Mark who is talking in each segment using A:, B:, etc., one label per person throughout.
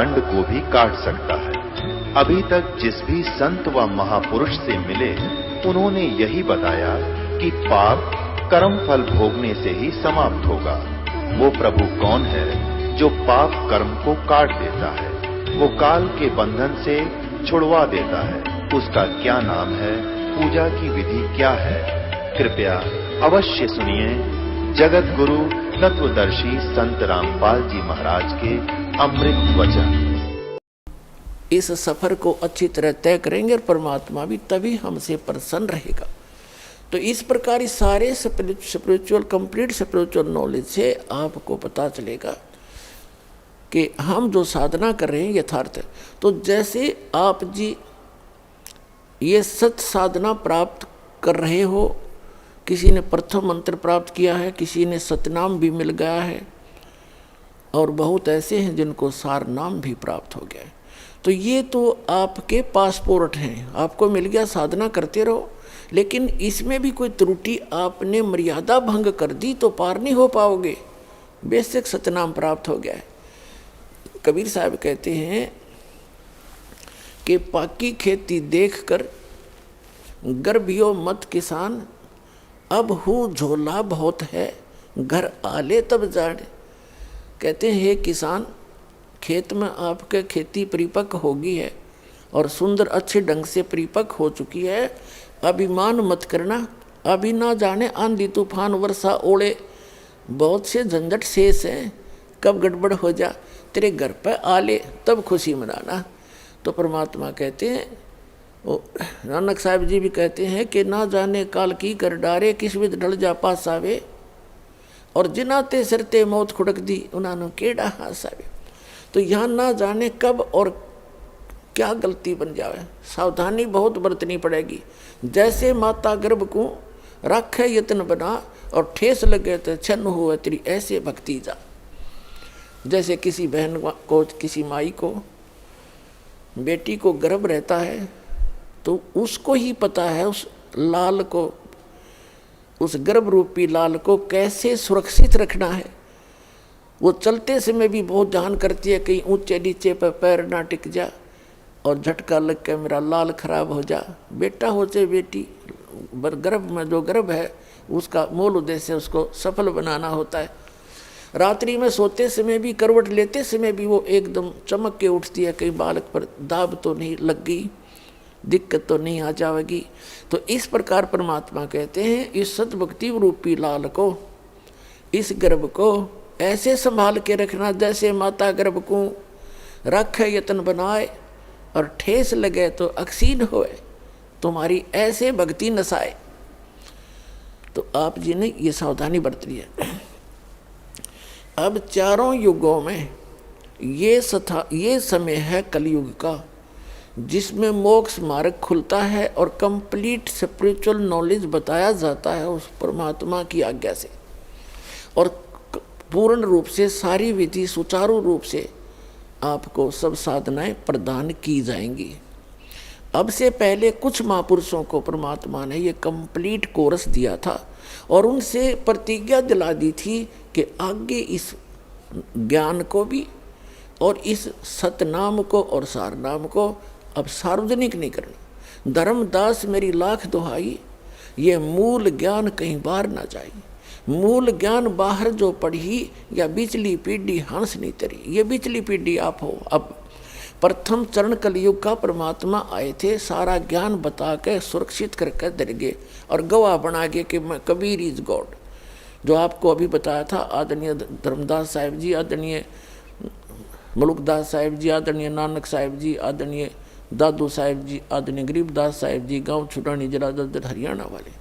A: दंड को भी काट सकता है। अभी तक जिस भी संत व महापुरुष से मिले, उन्होंने यही बताया कि पाप कर्म फल भोगने से ही समाप्त होगा। वो प्रभु कौन है जो पाप कर्म को काट देता है, वो काल के बंधन से छुड़वा देता है? उसका क्या नाम है, पूजा की विधि क्या है? कृपया अवश्य सुनिए जगत गुरु तत्वदर्शी संत रामपाल जी महाराज के अमृत वचन।
B: इस सफर को अच्छी तरह तय करेंगे और परमात्मा भी तभी हमसे प्रसन्न रहेगा। तो इस प्रकार सारे स्पिरिचुअल कंप्लीट स्पिरिचुअल नॉलेज से आपको पता चलेगा कि हम जो साधना कर रहे हैं यथार्थ है। तो जैसे आप जी ये सत साधना प्राप्त कर रहे हो, किसी ने प्रथम मंत्र प्राप्त किया है, किसी ने सतनाम भी मिल गया है, और बहुत ऐसे हैं जिनको सार नाम भी प्राप्त हो गया है। तो ये तो आपके पासपोर्ट हैं, आपको मिल गया, साधना करते रहो। लेकिन इसमें भी कोई त्रुटि आपने मर्यादा भंग कर दी तो पार नहीं हो पाओगे। बेशक सतनाम प्राप्त हो गया है। कबीर साहब कहते हैं कि पाकी खेती देखकर गर्भियो मत किसान, अब हूँ झोला बहुत है घर आले तब जाने। कहते हैं हे किसान, खेत में आपके खेती परिपक्व होगी है और सुंदर अच्छे ढंग से परिपक्व हो चुकी है। अभिमान मत करना, अभी ना जाने आंधी तूफान वर्षा ओले बहुत से झंझट शेष हैं, कब गड़बड़ हो जा तेरे घर पर आले तब खुशी मनाना। तो परमात्मा कहते हैं, वो नानक साहब जी भी कहते हैं कि ना जाने काल की कर डारे किस विध ढल जा पास आवे, और जिनाते सिरते मौत खुड़क दी उन्होंने केड़ा हास आवे। तो यहाँ ना जाने कब और क्या गलती बन जाए, सावधानी बहुत बरतनी पड़ेगी। जैसे माता गर्भ को रखे यत्न बना और ठेस लगे तो छन्न हुए तेरी ऐसे भक्ति जा। जैसे किसी बहन को, किसी माई को, बेटी को गर्भ रहता है तो उसको ही पता है उस लाल को, उस गर्भ रूपी लाल को कैसे सुरक्षित रखना है। वो चलते समय भी बहुत ध्यान करती है, कहीं ऊंचे नीचे पर पैर ना टिक जा और झटका लग के मेरा लाल खराब हो जा। बेटा हो चाहे बेटी, गर्भ में जो गर्भ है उसका मूल उद्देश्य उसको सफल बनाना होता है। रात्रि में सोते समय भी, करवट लेते समय भी वो एकदम चमक के उठती है, कहीं बालक पर दाब तो नहीं लग गई, दिक्कत तो नहीं आ जाएगी। तो इस प्रकार परमात्मा कहते हैं इस सतभक्ति रूपी लाल को, इस गर्भ को ऐसे संभाल के रखना जैसे माता गर्भ को रखे यत्न बनाए और ठेस लगे तो अक्सीन होए, तुम्हारी ऐसे भक्ति नसाए। तो आप जी ने ये सावधानी बरतनी है। अब चारों युगों में ये समय है कलयुग का, जिसमें मोक्ष मार्ग खुलता है और कंप्लीट स्पिरिचुअल नॉलेज बताया जाता है उस परमात्मा की आज्ञा से, और पूर्ण रूप से सारी विधि सुचारू रूप से आपको सब साधनाएं प्रदान की जाएंगी। अब से पहले कुछ महापुरुषों को परमात्मा ने ये कंप्लीट कोर्स दिया था और उनसे प्रतिज्ञा दिला दी थी कि आगे इस ज्ञान को भी और इस सतनाम को और सारनाम को अब सार्वजनिक नहीं करना। धर्मदास मेरी लाख दुहाई, ये मूल ज्ञान कहीं बाहर ना जाए। मूल ज्ञान बाहर जो पढ़ी या बिचली पीढ़ी हंस नहीं तरी, ये बिचली पीढ़ी आप हो। अब प्रथम चरण कलयुग का परमात्मा आए थे, सारा ज्ञान बता के सुरक्षित करके दर गए और गवाह बना गए कि मैं कबीर इज गॉड। जो आपको अभी बताया था, आदरणीय धर्मदास साहिब जी, आदरणीय मलुकदास साहिब जी, आदरणीय नानक साहिब जी, आदरणीय दादू साहिब जी, आदरणीय गरीबदास साहिब जी, गांव छुटानी जिला ददर हरियाणा वाले,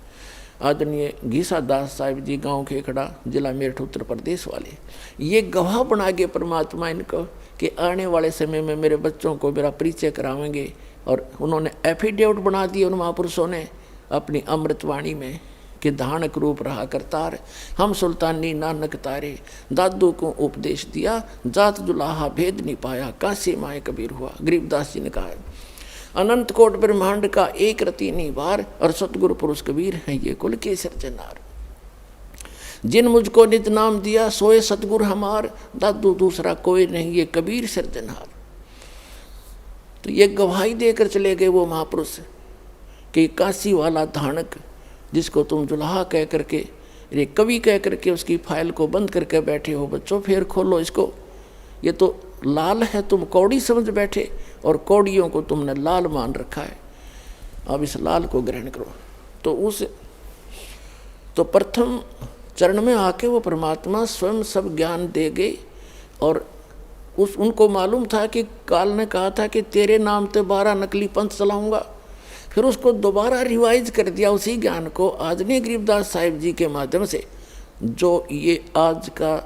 B: आदरणीय घीसा दास साहिब जी, गांव खेखड़ा जिला मेरठ उत्तर प्रदेश वाले, ये गवाह बना गए परमात्मा इनको कि आने वाले समय में मेरे बच्चों को मेरा परिचय करावेंगे। और उन्होंने एफिडेविट बना दिए उन महापुरुषों ने अपनी अमृतवाणी में कि धानक रूप रहा करतार, हम सुल्तानी नानक तारे, दादू को उपदेश दिया, जात जुलाहा भेद नहीं पाया, काशी माए कबीर हुआ। गरीबदास जी ने कहा है अनंत कोट ब्रह्मांड का एक रति निवार और सतगुरु पुरुष कबीर हैं ये कुल के सिरजनार। जिन मुझको निज नाम दिया सोए सतगुरु हमार, दादू दूसरा कोई नहीं ये कबीर सिरजनहार। तो ये गवाही देकर चले गए वो महापुरुष कि काशी वाला धानक जिसको तुम जुल्हा कह करके, ये कवि कह करके उसकी फाइल को बंद करके बैठे हो, बच्चों फिर खोलो इसको, ये तो लाल है, तुम कौड़ी समझ बैठे और कौड़ियों को तुमने लाल मान रखा है, अब इस लाल को ग्रहण करो। तो प्रथम चरण में आके वो परमात्मा स्वयं सब ज्ञान दे गए और उनको मालूम था कि काल ने कहा था कि तेरे नाम पे 12 नकली पंथ चलाऊंगा, फिर उसको दोबारा रिवाइज कर दिया उसी ज्ञान को आदरणीय गरीबदास साहिब जी के माध्यम से। जो ये आज का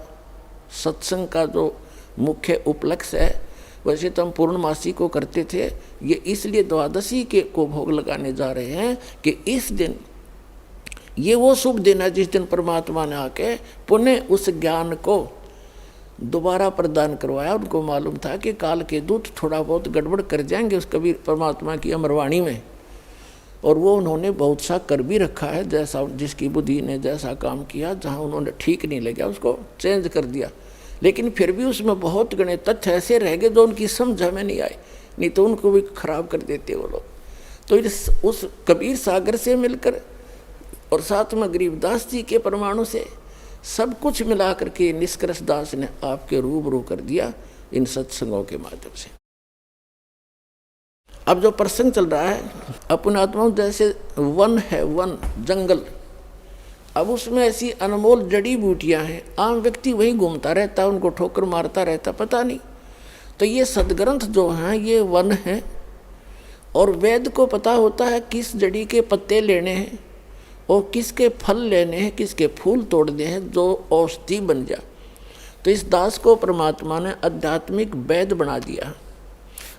B: सत्संग का जो मुख्य उपलक्ष्य है, वैसे तो हम पूर्णमासी को करते थे, ये इसलिए द्वादशी के को भोग लगाने जा रहे हैं कि इस दिन ये वो शुभ दिन है जिस दिन परमात्मा ने आके पुनः उस ज्ञान को दोबारा प्रदान करवाया। उनको मालूम था कि काल के दूत थोड़ा बहुत गड़बड़ कर जाएंगे उस कबीर परमात्मा की अमरवाणी में, और वो उन्होंने बहुत सा कर भी रखा है, जैसा जिसकी बुद्धि ने जैसा काम किया, जहाँ उन्होंने ठीक नहीं लगा उसको चेंज कर दिया, लेकिन फिर भी उसमें बहुत गणे तथ्य ऐसे रह गए जो उनकी समझ में नहीं आए, नहीं तो उनको भी खराब कर देते वो लोग। तो उस कबीर सागर से मिलकर और साथ में गरीबदास जी के परमाणु से सब कुछ मिला करके निष्कर्ष दास ने आपके रूबरू कर दिया इन सत्संगों के माध्यम से। अब जो प्रसंग चल रहा है अपने आत्मा जैसे वन है, वन जंगल, अब उसमें ऐसी अनमोल जड़ी बूटियां हैं, आम व्यक्ति वहीं घूमता रहता, उनको ठोकर मारता रहता, पता नहीं। तो ये सदग्रंथ जो हैं ये वन हैं, और वेद को पता होता है किस जड़ी के पत्ते लेने हैं और किसके फल लेने हैं, किसके फूल तोड़ने हैं जो औषधि बन जा। तो इस दास को परमात्मा ने आध्यात्मिक वैद बना दिया,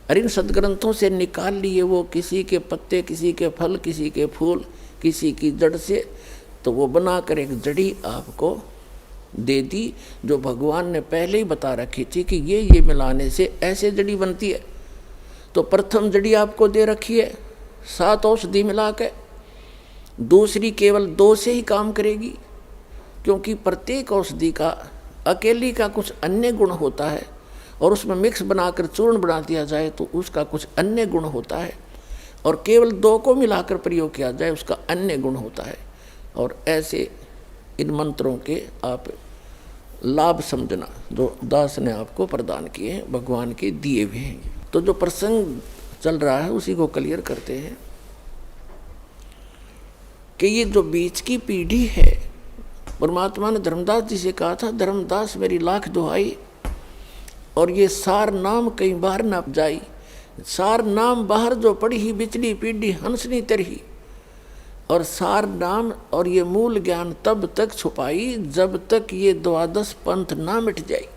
B: और इन सदग्रंथों से निकाल लिए वो किसी के पत्ते, किसी के फल, किसी के फूल, किसी की जड़ से, तो वो बनाकर एक जड़ी आपको दे दी जो भगवान ने पहले ही बता रखी थी कि ये मिलाने से ऐसे जड़ी बनती है। तो प्रथम जड़ी आपको दे रखी है 7 औषधि मिला के, दूसरी केवल 2 से ही काम करेगी, क्योंकि प्रत्येक औषधि का अकेली का कुछ अन्य गुण होता है, और उसमें मिक्स बनाकर चूर्ण बना दिया जाए तो उसका कुछ अन्य गुण होता है, और केवल 2 को मिलाकर प्रयोग किया जाए उसका अन्य गुण होता है। और ऐसे इन मंत्रों के आप लाभ समझना जो दास ने आपको प्रदान किए हैं, भगवान के दिए हुए हैं। तो जो प्रसंग चल रहा है उसी को क्लियर करते हैं कि ये जो बीच की पीढ़ी है, परमात्मा ने धर्मदास जी से कहा था, धर्मदास मेरी लाख दुहाई, और ये सार नाम कई बार न जाई, सार नाम बाहर जो पड़ी ही बिचली पीढ़ी हंसनी तरही, और सार नाम और ये मूल ज्ञान तब तक छुपाई जब तक ये 12 पंथ ना मिट जाए।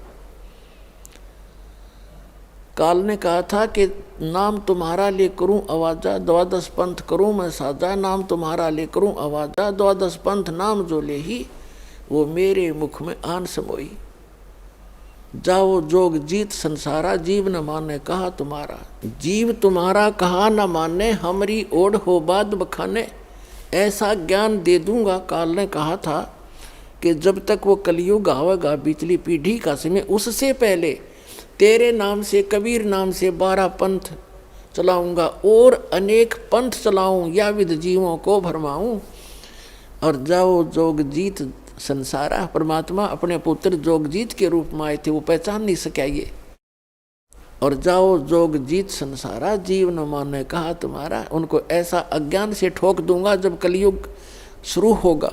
B: काल ने कहा था कि नाम तुम्हारा ले करूं आवाजा, 12 पंथ करूं मैं साजा, नाम तुम्हारा ले करूं आवाजा, 12 पंथ नाम जो ले ही वो मेरे मुख में आन समोई। जाओ जोग जीत संसारा, जीव न माने कहा तुम्हारा, जीव तुम्हारा कहा न माने, हमारी ओढ़ हो बाद बखाने, ऐसा ज्ञान दे दूंगा। काल ने कहा था कि जब तक वो कलयुग आवेगा, बिचली पीढ़ी का समय, उससे पहले तेरे नाम से, कबीर नाम से 12 पंथ चलाऊंगा, और अनेक पंथ चलाऊं, या विद जीवों को भरमाऊं। और जाओ जोग जीत संसारा, परमात्मा अपने पुत्र जोगजीत के रूप में आए थे, वो पहचान नहीं सका ये। और जाओ जोग जीत संसारा, जीव न माने कहा तुम्हारा, उनको ऐसा अज्ञान से ठोक दूंगा जब कलयुग शुरू होगा,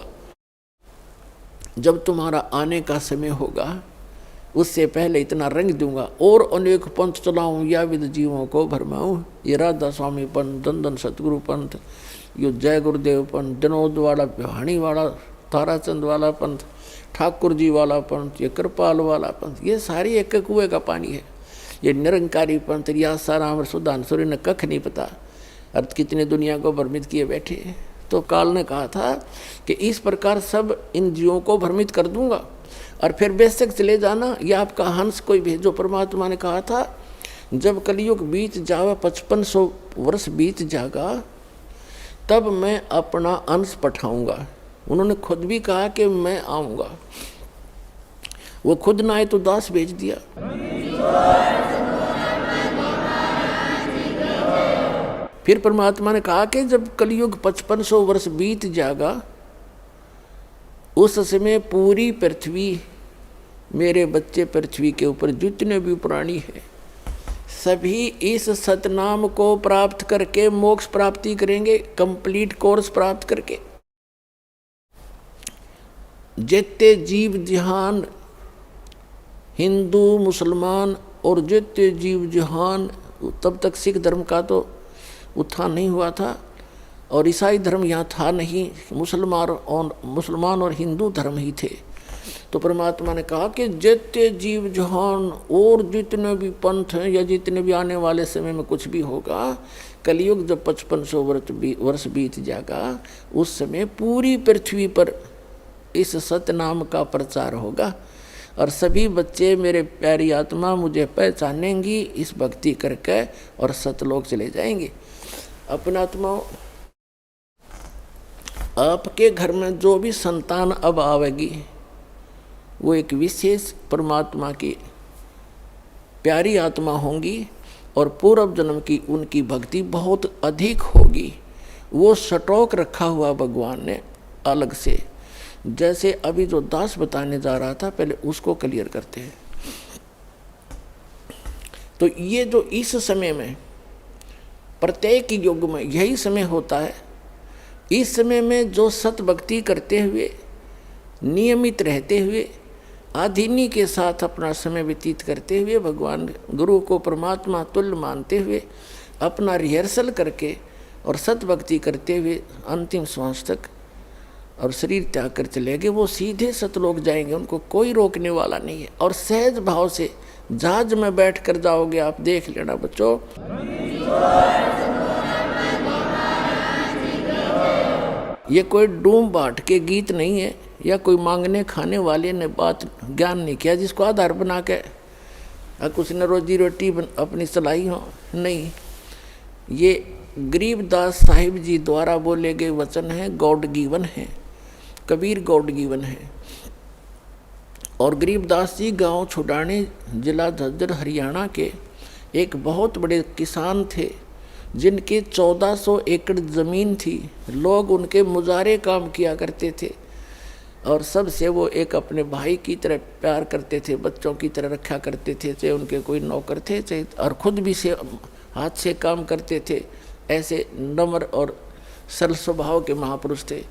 B: जब तुम्हारा आने का समय होगा, उससे पहले इतना रंग दूंगा, और अनेक पंथ चलाऊं, या विद जीवों को भरमाऊं। ये राधा स्वामी पंथ, दंदन सतगुरु पंथ, यो जय गुरुदेव पंथ, जनोद वाला, बिहाणी वाला, ताराचंद वाला पंथ, ठाकुर जी वाला पंथ, ये कृपाल वाला पंथ, ये सारी एक कुएं का पानी है। ये निरंकारी पंथ, या साराम सुधांसुरी ने कख नहीं पता, अर्थ कितने दुनिया को भ्रमित किए बैठे। तो काल ने कहा था कि इस प्रकार सब इन जीवों को भ्रमित कर दूंगा, और फिर बेशक चले जाना, यह आपका हंस कोई भेजो। परमात्मा ने कहा था जब कलयुग बीत जावे, 5500 वर्ष बीत जाएगा, तब मैं अपना अंश पठाऊंगा। उन्होंने खुद भी कहा कि मैं आऊंगा, वो खुद ना आए तो दास भेज दिया। फिर परमात्मा ने कहा कि जब कलयुग 5500 वर्ष बीत जाएगा, उस समय पूरी पृथ्वी, मेरे बच्चे पृथ्वी के ऊपर जितने भी प्राणी हैं, सभी इस सतनाम को प्राप्त करके मोक्ष प्राप्ति करेंगे, कंप्लीट कोर्स प्राप्त करके। जितने जीव जहान, हिंदू मुसलमान और जितने जीव जहान, तब तक सिख धर्म का तो उत्थान नहीं हुआ था और ईसाई धर्म यहाँ था नहीं, मुसलमान और हिंदू धर्म ही थे। तो परमात्मा ने कहा कि जितने जीव जहान और जितने भी पंथ हैं या जितने भी आने वाले समय में कुछ भी होगा, कलयुग जब 5500 वर्ष बीत जाएगा, उस समय पूरी पृथ्वी पर इस सतनाम का प्रचार होगा और सभी बच्चे मेरे प्यारी आत्मा मुझे पहचानेंगी इस भक्ति करके और सतलोक चले जाएंगे। अपना आत्माओं, आपके घर में जो भी संतान अब आवेगी वो एक विशेष परमात्मा की प्यारी आत्मा होंगी और पूर्व जन्म की उनकी भक्ति बहुत अधिक होगी। वो स्टॉक रखा हुआ भगवान ने अलग से। जैसे अभी जो दास बताने जा रहा था, पहले उसको क्लियर करते हैं। तो ये जो इस समय में प्रत्येक युग में यही समय होता है, इस समय में जो सत भक्ति करते हुए नियमित रहते हुए आधीनी के साथ अपना समय व्यतीत करते हुए भगवान गुरु को परमात्मा तुल्य मानते हुए अपना रिहर्सल करके और सत भक्ति करते हुए अंतिम श्वास तक और शरीर त्याग कर चले गए, वो सीधे सतलोक जाएंगे, उनको कोई रोकने वाला नहीं है। और सहज भाव से जहाज में बैठ कर जाओगे, आप देख लेना बच्चों। ये कोई डूम बाट के गीत नहीं है या कोई मांगने खाने वाले ने बात ज्ञान नहीं किया जिसको आधार बना के कुछ न रोजी रोटी अपनी चलाई हो, नहीं। ये गरीबदास साहिब जी द्वारा बोले गए वचन हैं, गॉड गिवन है, कबीर गॉड गिवन है। और गरीबदास जी गांव छुडानी, जिला झज्जर, हरियाणा के एक बहुत बड़े किसान थे जिनके 1400 एकड़ ज़मीन थी। लोग उनके मुजारे काम किया करते थे और सबसे वो एक अपने भाई की तरह प्यार करते थे, बच्चों की तरह रखा करते थे, चाहे उनके कोई नौकर थे चाहे, और खुद भी से हाथ से काम करते थे। ऐसे नम्र और सरल स्वभाव के महापुरुष थे।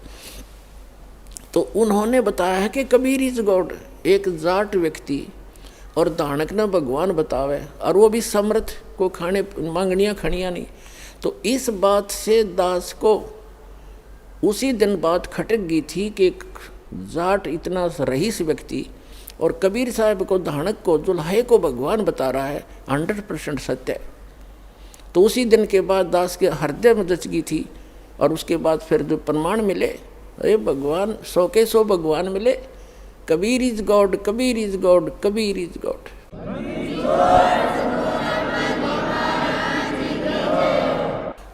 B: तो उन्होंने बताया है कि कबीर इज गॉड, एक जाट व्यक्ति और दानक न भगवान बतावे, और वो भी समर्थ को खाने मांगनियाँ खड़ियाँ नहीं। तो इस बात से दास को उसी दिन बात खटक गई थी कि एक जाट इतना रईस व्यक्ति और कबीर साहब को, दानक को, जुल्हे को भगवान बता रहा है, 100% सत्य है। तो उसी दिन के बाद दास के हृदय में जच गई थी और उसके बाद फिर जो प्रमाण मिले, अरे भगवान 100 के 100 भगवान मिले, Kabir is God, Kabir is God, Kabir is God.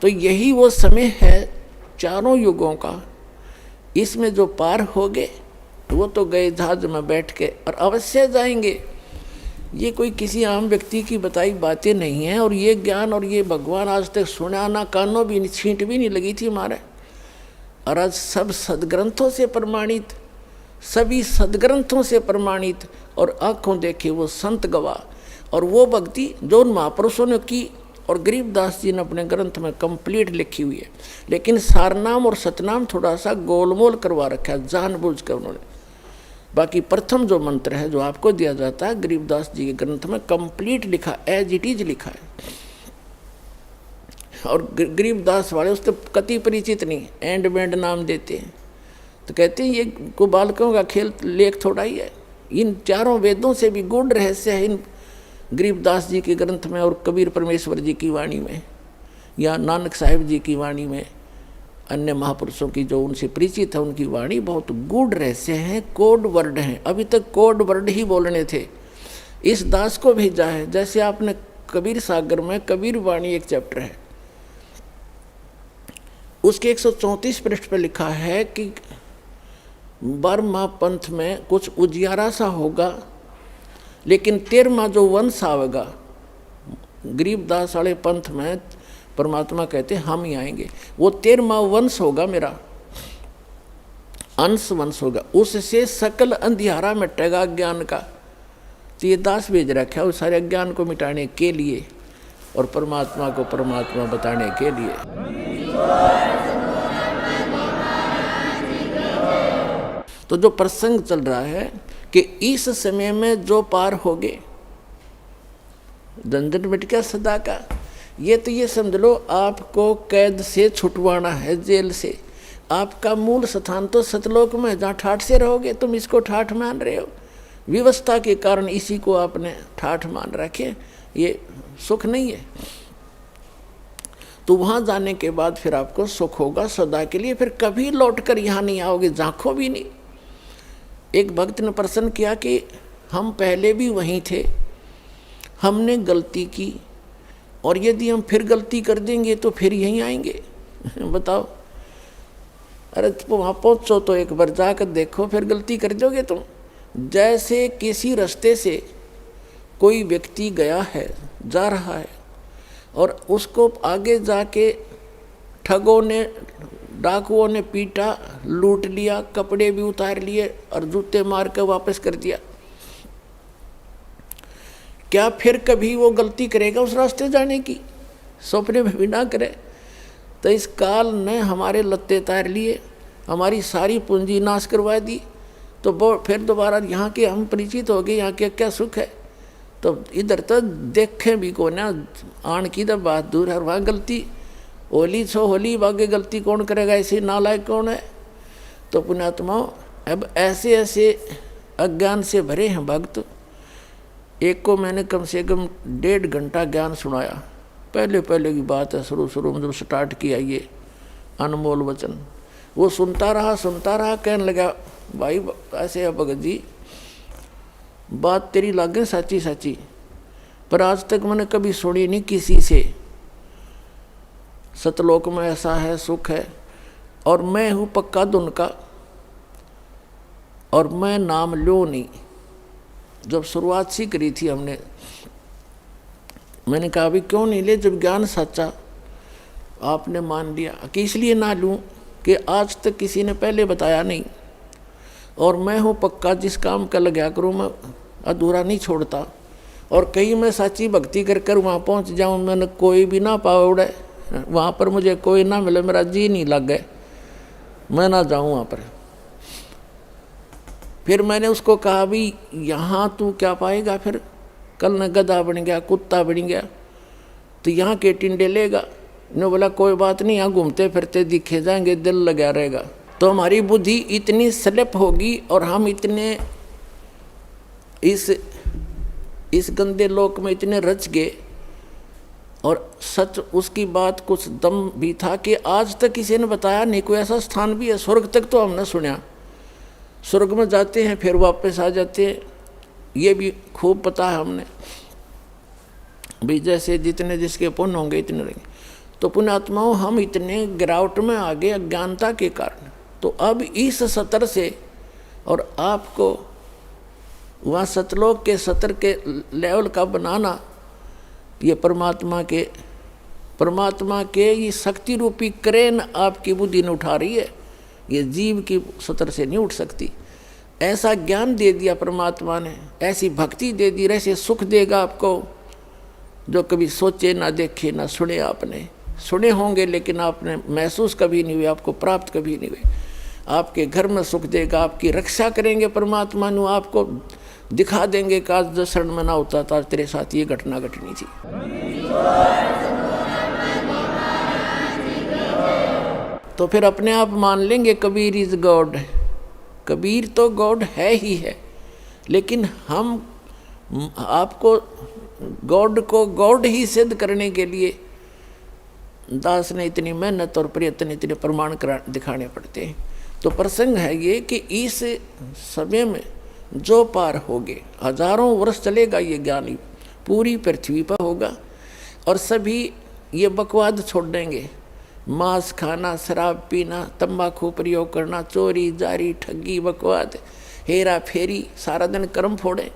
B: तो यही वो समय है चारों युगों का। इसमें जो पार हो गए वो तो गए जहाज में बैठ के और अवश्य जाएंगे। ये कोई किसी आम व्यक्ति की बताई बातें नहीं हैं। और ये ज्ञान और ये भगवान आज तक सुना ना, कानों भी छींट भी नहीं लगी थी हमारे। और आज सब सदग्रंथों से प्रमाणित, सभी सदग्रंथों से प्रमाणित और आँखों देखे वो संत गवाह और वो भक्ति जो उन महापुरुषों ने की और गरीबदास जी ने अपने ग्रंथ में कंप्लीट लिखी हुई है। लेकिन सारनाम और सतनाम थोड़ा सा गोलमोल करवा रखा है जानबूझ कर उन्होंने। बाकी प्रथम जो मंत्र है जो आपको दिया जाता है, गरीबदास जी के ग्रंथ में कंप्लीट लिखा, एज इट इज लिखा है। और गरीबदास वाले उससे कति परिचित नहीं, एंड बैंड नाम देते हैं। तो कहते हैं ये को बालकों का खेल लेख थोड़ा ही है। इन चारों वेदों से भी गूढ़ रहस्य है इन गरीबदास जी के ग्रंथ में और कबीर परमेश्वर जी की वाणी में या नानक साहिब जी की वाणी में, अन्य महापुरुषों की जो उनसे परिचित है उनकी वाणी बहुत गूढ़ रहस्य हैं, कोड वर्ड हैं। अभी तक कोड वर्ड ही बोलने थे। इस दास को भेजा है। जैसे आपने कबीर सागर में कबीर वाणी एक चैप्टर है, उसके 134 पृष्ठ पर लिखा है कि बर्मा पंथ में कुछ उजियारा सा होगा, लेकिन 13वां जो वंश आवेगा गरीबदास वाले पंथ में परमात्मा कहते हम ही आएंगे। वो 13वां वंश होगा, मेरा अंश वंश होगा, उससे सकल अंधियारा मिटेगा ज्ञान का। तो ये दास भेज रखा है उस सारे अज्ञान को मिटाने के लिए और परमात्मा को परमात्मा बताने के लिए। तो जो प्रसंग चल रहा है कि इस समय में जो पार हो गए, झंझट मिट गया सदा का। ये तो ये समझ लो आपको कैद से छुटवाना है, जेल से। आपका मूल स्थान तो सतलोक में, जहाँ ठाठ से रहोगे। तुम इसको ठाठ मान रहे हो, व्यवस्था के कारण इसी को आपने ठाठ मान रखे, ये सुख नहीं है। तो वहाँ जाने के बाद फिर आपको सुख होगा सदा के लिए, फिर कभी लौट कर यहाँ नहीं आओगे, झांको भी नहीं। एक भक्त ने प्रश्न किया कि हम पहले भी वहीं थे, हमने गलती की, और यदि हम फिर गलती कर देंगे तो फिर यहीं आएंगे। बताओ, अरे वहाँ पहुँचो तो एक बार जाकर देखो, फिर गलती कर दोगे तुम। जैसे किसी रास्ते से कोई व्यक्ति गया है, जा रहा है, और उसको आगे जाके ठगों ने, डाकुओं ने पीटा, लूट लिया, कपड़े भी उतार लिए और जूते मार कर वापस कर दिया। क्या फिर कभी वो गलती करेगा उस रास्ते जाने की? सपने में भी ना करे। तो इस काल ने हमारे लत्ते तार लिए, हमारी सारी पूंजी नाश करवा दी। तो फिर दोबारा यहाँ के हम परिचित हो गए, यहाँ के क्या सुख है। तो इधर तो देखें भी को ना, आन की तो बात दूर है, वहाँ गलती होली छो होली, बागे गलती कौन करेगा, ऐसे नालायक कौन है। तो पुण्यात्माओं, अब ऐसे ऐसे अज्ञान से भरे हैं भक्त। एक को मैंने कम से कम 1.5 घंटा ज्ञान सुनाया। पहले की बात है, शुरू में जब स्टार्ट किया ये अनमोल वचन, वो सुनता रहा, कहने लगा भाई ऐसे है भगत जी, बात तेरी लागे सच्ची, पर आज तक मैंने कभी सुनी नहीं किसी से। सतलोक में ऐसा है, सुख है, और मैं हूँ पक्का धुन का, और मैं नाम लो नहीं। जब शुरुआत सी करी थी हमने, मैंने कहा अभी क्यों नहीं ले, जब ज्ञान सच्चा आपने मान लिया। कि इसलिए ना लूँ कि आज तक किसी ने पहले बताया नहीं, और मैं हूँ पक्का, जिस काम का लगा करूँ मैं अधूरा नहीं छोड़ता। और कहीं मैं सच्ची भक्ति कर वहाँ पहुँच जाऊँ, मैंने कोई भी ना पावड़े, वहाँ पर मुझे कोई ना मिले, मेरा जी नहीं लग गए, मैं ना जाऊँ वहाँ पर। फिर मैंने उसको कहा भी यहाँ तू क्या पाएगा, फिर कल न गधा बन गया, कुत्ता बन गया, तो यहाँ के टिंडे लेगा। ने बोला कोई बात नहीं, यहाँ घूमते फिरते दिखे जाएंगे, दिल लगा रहेगा। तो हमारी बुद्धि इतनी स्लिप होगी और हम इतने इस गंदे लोक में इतने रच गए। और सच उसकी बात कुछ दम भी था कि आज तक किसी ने बताया नहीं, कोई ऐसा स्थान भी है। स्वर्ग तक तो हमने सुना, स्वर्ग में जाते हैं फिर वापस आ जाते हैं, ये भी खूब पता है हमने भी, जैसे जितने जिसके पुण्य होंगे इतने रहेंगे। तो पुण्यात्माओं, हम इतने गिरावट में आ गए अज्ञानता के कारण। तो अब इस सतर से और आपको वहाँ सतलोक के सतर के लेवल का बनाना, ये परमात्मा के ये शक्ति रूपी क्रेन आपकी बुद्धि ने उठा रही है। ये जीव की सतर से नहीं उठ सकती। ऐसा ज्ञान दे दिया परमात्मा ने, ऐसी भक्ति दे दी, ऐसे सुख देगा आपको जो कभी सोचे ना देखे ना सुने। आपने सुने होंगे लेकिन आपने महसूस कभी नहीं हुए, आपको प्राप्त कभी नहीं हुए। आपके घर में सुख देगा, आपकी रक्षा करेंगे परमात्मा नु, आपको दिखा देंगे कि आज 10 शरण में ना होता था तेरे साथ ये घटना घटनी थी। तो फिर अपने आप मान लेंगे कबीर इज गॉड। कबीर तो गॉड है ही है, लेकिन हम आपको गॉड को गॉड ही सिद्ध करने के लिए दास ने इतनी मेहनत और प्रयत्न, इतने प्रमाण दिखाने पड़ते हैं। तो प्रसंग है ये कि इस समय में जो पार होगे, हजारों वर्ष चलेगा ये ज्ञानी, पूरी पृथ्वी पर होगा, और सभी ये बकवाद छोड़ देंगे। मांस खाना, शराब पीना, तंबाकू प्रयोग करना, चोरी जारी ठगी बकवाद, हेरा फेरी, सारा दिन कर्म फोड़े।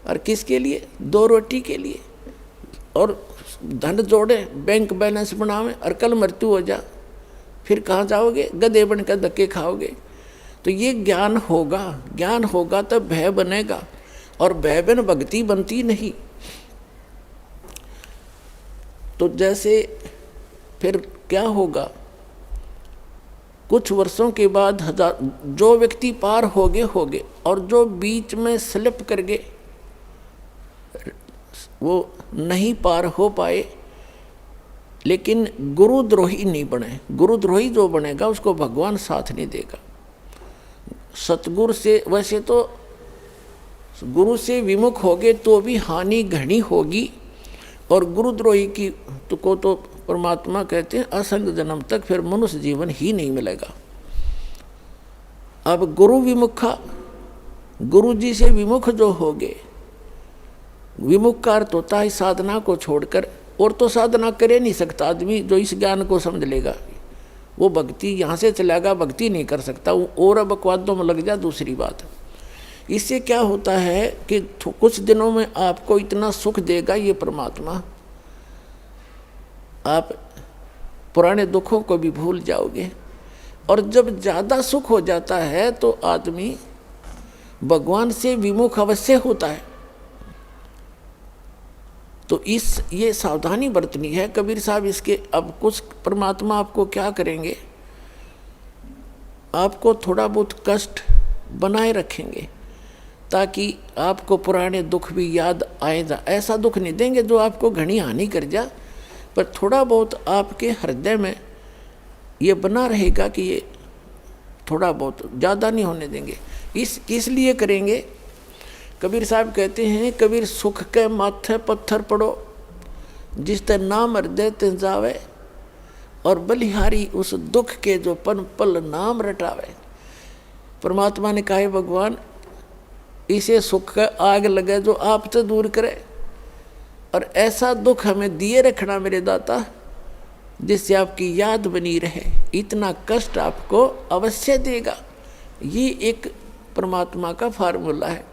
B: और किसके लिए? 2 रोटी के लिए। और धन जोड़े, बैंक बैलेंस बनावे और कल मृत्यु हो जा, फिर कहाँ जाओगे? गधे बनकर धक्के खाओगे। तो ये ज्ञान होगा तब भय बनेगा, और भय बिन भक्ति बनती नहीं। तो जैसे फिर क्या होगा, कुछ वर्षों के बाद जो व्यक्ति पार होगे और जो बीच में स्लिप कर गए वो नहीं पार हो पाए, लेकिन गुरुद्रोही नहीं बने। गुरुद्रोही जो बनेगा उसको भगवान साथ नहीं देगा। सतगुरु से, वैसे तो गुरु से विमुख होगे तो भी हानि घनी होगी, और गुरुद्रोही की को तो परमात्मा कहते हैं असंग जन्म तक फिर मनुष्य जीवन ही नहीं मिलेगा। अब गुरु विमुखा, गुरु जी से विमुख जो होगे, विमुख का अर्थ होता है साधना को छोड़कर, और तो साधना करे नहीं सकता आदमी जो इस ज्ञान को समझ लेगा। वो भक्ति यहाँ से चलेगा, भक्ति नहीं कर सकता, और बकवादों में लग जा, दूसरी बात। इससे क्या होता है कि कुछ दिनों में आपको इतना सुख देगा ये परमात्मा, आप पुराने दुखों को भी भूल जाओगे। और जब ज़्यादा सुख हो जाता है तो आदमी भगवान से विमुख अवश्य होता है। तो ये सावधानी बरतनी है। कबीर साहब इसके अब कुछ परमात्मा आपको क्या करेंगे, आपको थोड़ा बहुत कष्ट बनाए रखेंगे ताकि आपको पुराने दुख भी याद आए जा। ऐसा दुख नहीं देंगे जो आपको घनी हानि कर जा, पर थोड़ा बहुत आपके हृदय में ये बना रहेगा कि ये थोड़ा बहुत, ज़्यादा नहीं होने देंगे। किस लिए करेंगे? कबीर साहब कहते हैं, कबीर सुख के माथे पत्थर पड़ो, जिस ते नाम हृदय ते जावे, और बलिहारी उस दुख के जो पन पल नाम रटावे। परमात्मा ने कहा भगवान इसे सुख का आग लगे जो आप तो दूर करे, और ऐसा दुख हमें दिए रखना मेरे दाता जिससे आपकी याद बनी रहे। इतना कष्ट आपको अवश्य देगा। ये एक परमात्मा का फार्मूला है,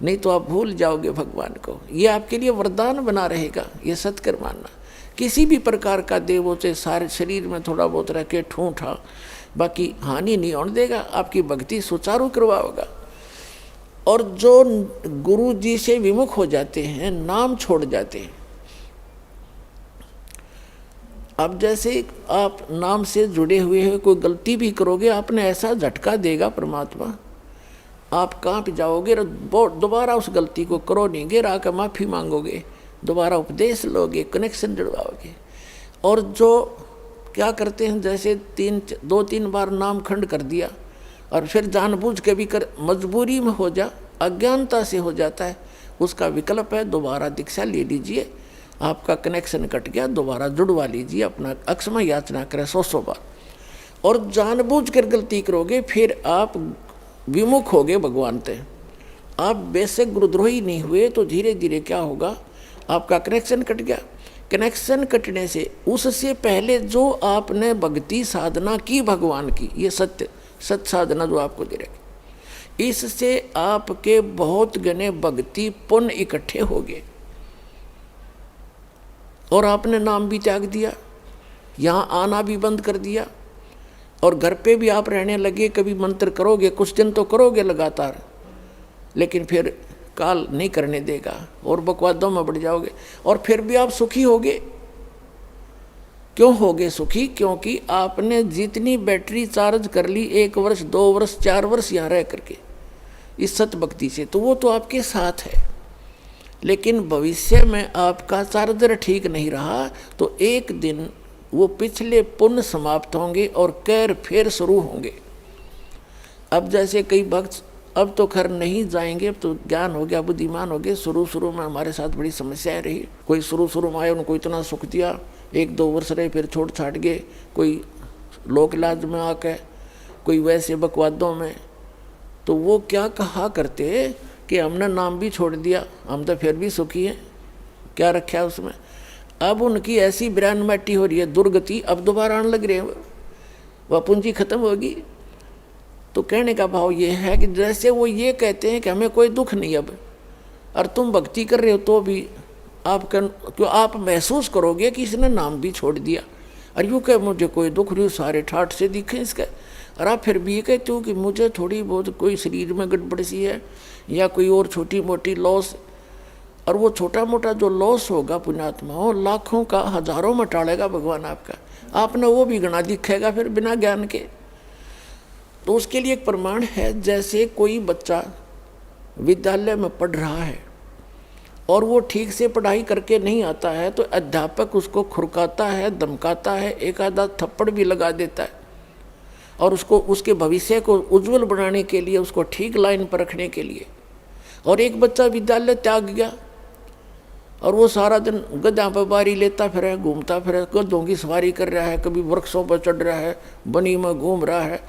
B: नहीं तो आप भूल जाओगे भगवान को। ये आपके लिए वरदान बना रहेगा, ये सत्कर मानना। किसी भी प्रकार का देवों से सारे शरीर में थोड़ा बहुत रह के ठूठा, बाकी हानि नहीं होने देगा, आपकी भक्ति सुचारू करवाओगा। और जो गुरु जी से विमुख हो जाते हैं, नाम छोड़ जाते हैं, अब जैसे आप नाम से जुड़े हुए हैं, कोई गलती भी करोगे आपने ऐसा झटका देगा परमात्मा, आप कांप जाओगे, दोबारा उस गलती को करो नहीं, गिर आकर माफ़ी मांगोगे, दोबारा उपदेश लोगे, कनेक्शन जुड़वाओगे। और जो क्या करते हैं, जैसे 2-3 बार नाम खंड कर दिया और फिर जानबूझ के भी कर, मजबूरी में हो जा, अज्ञानता से हो जाता है, उसका विकल्प है दोबारा दीक्षा ले लीजिए, आपका कनेक्शन कट गया, दोबारा जुड़वा लीजिए, अपना अक्षमा याचना करें 100 बार। और जानबूझ कर गलती करोगे फिर आप विमुख होगे भगवान से। आप बेशक गुरुद्रोही नहीं हुए तो धीरे धीरे क्या होगा, आपका कनेक्शन कट गया। कनेक्शन कटने से उससे पहले जो आपने भक्ति साधना की भगवान की, ये सत्य साधना जो आपको दे रही, इससे आपके बहुत गने भक्ति पुण्य इकट्ठे हो गए और आपने नाम भी त्याग दिया, यहाँ आना भी बंद कर दिया, और घर पे भी आप रहने लगे। कभी मंत्र करोगे, कुछ दिन तो करोगे लगातार, लेकिन फिर काल नहीं करने देगा और बकवादों में बढ़ जाओगे, और फिर भी आप सुखी होगे। क्यों होगे सुखी? क्योंकि आपने जितनी बैटरी चार्ज कर ली 1 वर्ष 2 वर्ष 4 वर्ष यहाँ रह करके इस सत भक्ति से, तो वो तो आपके साथ है। लेकिन भविष्य में आपका चार्जर ठीक नहीं रहा तो एक दिन वो पिछले पुण्य समाप्त होंगे और कैर फिर शुरू होंगे। अब जैसे कई भक्त अब तो खैर नहीं जाएंगे, अब तो ज्ञान हो गया, बुद्धिमान हो गए। शुरू में हमारे साथ बड़ी समस्याएं रही। कोई शुरू में आए, उनको इतना सुख दिया, 1-2 वर्ष रहे, फिर छोड़ छाट गए। कोई लोक इलाज में आके, कोई वैसे बकवादों में। तो वो क्या कहा करते कि हमने नाम भी छोड़ दिया, हम तो फिर भी सुखी हैं, क्या रखा है उसमें। अब उनकी ऐसी ब्रांड मैटी हो रही है, दुर्गति, अब दोबारा आने लग रहे हैं, वह पूंजी खत्म होगी। तो कहने का भाव ये है कि जैसे वो ये कहते हैं कि हमें कोई दुख नहीं अब, और तुम भक्ति कर रहे हो तो भी क्यों आप महसूस करोगे कि इसने नाम भी छोड़ दिया। और यूँ कह मुझे कोई दुख नहीं, सारे ठाठ से दिखे इसके। और आप फिर भी ये कहते हो कि मुझे थोड़ी बहुत कोई शरीर में गड़बड़ सी है या कोई और छोटी मोटी लॉस, और वो छोटा मोटा जो लॉस होगा पुण्यात्मा हो, लाखों का हजारों में टालेगा भगवान आपका, आपने वो भी गणा दिखेगा फिर बिना ज्ञान के। तो उसके लिए एक प्रमाण है, जैसे कोई बच्चा विद्यालय में पढ़ रहा है और वो ठीक से पढ़ाई करके नहीं आता है तो अध्यापक उसको खुरकाता है, धमकाता है, एक आधा थप्पड़ भी लगा देता है, और उसको उसके भविष्य को उज्जवल बनाने के लिए, उसको ठीक लाइन पर रखने के लिए। और एक बच्चा विद्यालय त्याग गया और वो सारा दिन गधा पर बारी लेता फिर, घूमता फिर, गधों की सवारी कर रहा है, कभी वृक्षों पर चढ़ रहा है, बनी में घूम रहा है,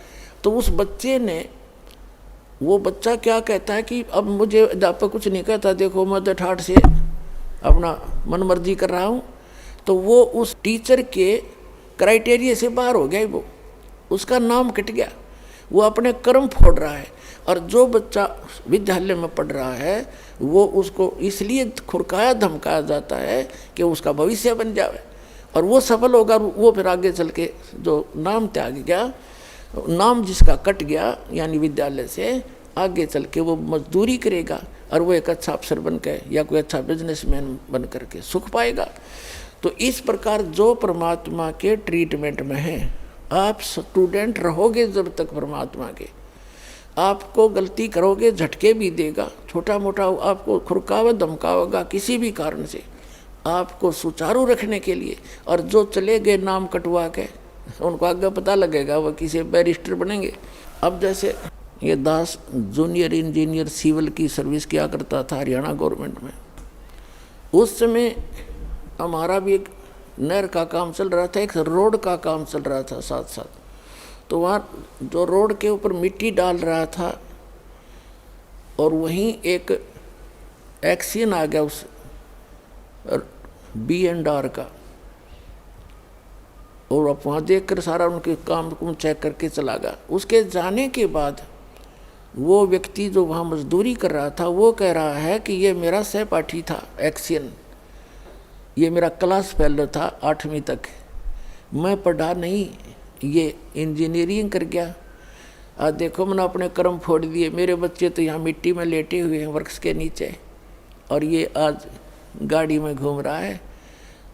B: तो उस बच्चे ने, वो बच्चा क्या कहता है कि अब मुझे अध्यापक कुछ नहीं कहता, देखो मैं तो ठाठ से अपना मनमर्जी कर रहा हूँ। तो वो उस टीचर के क्राइटेरिया से बाहर हो गया, वो उसका नाम कट गया, वो अपने कर्म फोड़ रहा है। और जो बच्चा विद्यालय में पढ़ रहा है वो उसको इसलिए खुरकाया धमकाया जाता है कि उसका भविष्य बन जाए और वो सफल होगा। वो फिर आगे चल के जो नाम त्याग गया, नाम जिसका कट गया यानी विद्यालय से, आगे चल के वो मजदूरी करेगा और वो एक अच्छा अफसर बन के या कोई अच्छा बिजनेसमैन बन करके सुख पाएगा। तो इस प्रकार जो परमात्मा के ट्रीटमेंट में है, आप स्टूडेंट रहोगे जब तक परमात्मा के, आपको गलती करोगे झटके भी देगा, छोटा मोटा आपको खुरकावा धमकावेगा किसी भी कारण से, आपको सुचारू रखने के लिए। और जो चले गए नाम कटवा के, उनको आगे पता लगेगा वो किसी बैरिस्टर बनेंगे। अब जैसे ये दास जूनियर इंजीनियर सिविल की सर्विस किया करता था हरियाणा गवर्नमेंट में, उस समय हमारा भी एक नहर का काम चल रहा था, एक रोड का काम चल रहा था साथ साथ। तो वहाँ जो रोड के ऊपर मिट्टी डाल रहा था और वहीं एक एक्सीडेंट आ गया उस B&R का, और अब वहाँ देख कर सारा उनके काम को चेक करके चला गया। उसके जाने के बाद वो व्यक्ति जो वहाँ मजदूरी कर रहा था वो कह रहा है कि ये मेरा सहपाठी था एक्सियन, ये मेरा क्लास फेलो था 8वीं तक, मैं पढ़ा नहीं, ये इंजीनियरिंग कर गया। आज देखो मैंने अपने कर्म फोड़ दिए, मेरे बच्चे तो यहाँ मिट्टी में लेटे हुए हैं वृक्ष के नीचे, और ये आज गाड़ी में घूम रहा है।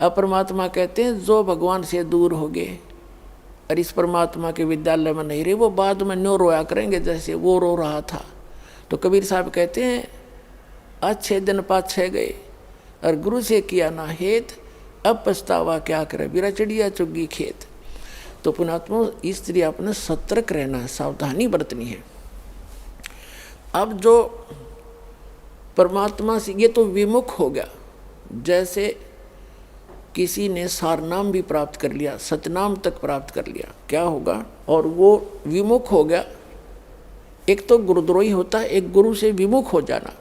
B: अब परमात्मा कहते हैं जो भगवान से दूर हो गए और इस परमात्मा के विद्यालय में नहीं रहे, वो बाद में न्यो रोया करेंगे जैसे वो रो रहा था। तो कबीर साहब कहते हैं अच्छे दिन पाछे गए और गुरु से किया ना हेत, अब पछतावा क्या करे, बिरा चिड़िया चुगी खेत। तो पुणात्मा इस तरह आपने सतर्क रहना है, सावधानी बरतनी है। अब जो परमात्मा से ये तो विमुख हो गया, जैसे किसी ने सारनाम भी प्राप्त कर लिया, सतनाम तक प्राप्त कर लिया, क्या होगा, और वो विमुख हो गया। एक तो गुरुद्रोही होता है, एक गुरु से विमुख हो जाना।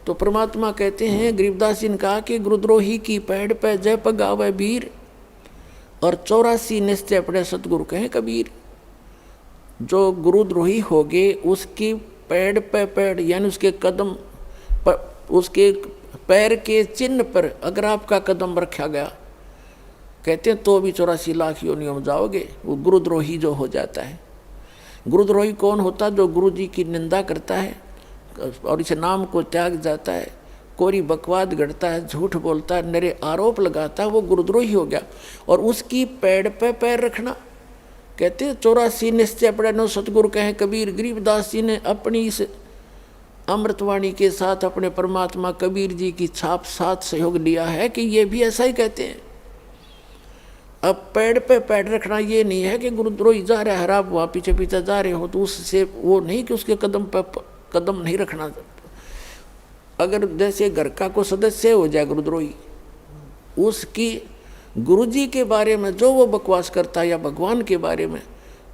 B: तो परमात्मा कहते हैं, गरीबदास जी ने कहा कि गुरुद्रोही की पैड़ पे जय पगावे वीर, और 84 निश्चय अपने सतगुरु कहें कबीर। जो गुरुद्रोही हो गए उसकी पैड़ पे पैड़ यानी उसके कदम पर, उसके पैर के चिन्ह पर अगर आपका कदम रखा गया, कहते हैं तो भी 84 लाख योनियों में जाओगे। वो गुरुद्रोही जो हो जाता है। गुरुद्रोही कौन होता है? जो गुरु जी की निंदा करता है और इस नाम को त्याग जाता है, कोरी बकवाद गढ़ता है, झूठ बोलता है, नरे आरोप लगाता है, वो गुरुद्रोही हो गया। और उसकी पैड़ पे पैर रखना, कहते हैं 84 निश्चय पड़े नो सतगुरु कहें कबीर। गरीबदास जी ने अपनी इस अमृतवाणी के साथ अपने परमात्मा कबीर जी की छाप साथ सहयोग लिया है कि ये भी ऐसा ही कहते हैं। अब पैड़ पे पैड़ रखना ये नहीं है कि गुरुद्रोही जा रहा है, आप वहाँ पीछे पीछे जा रहे हो तो उससे वो नहीं कि उसके कदम पे कदम नहीं रखना। अगर जैसे घर का कोई सदस्य हो जाए गुरुद्रोही, उसकी गुरुजी के बारे में जो वो बकवास करता है या भगवान के बारे में,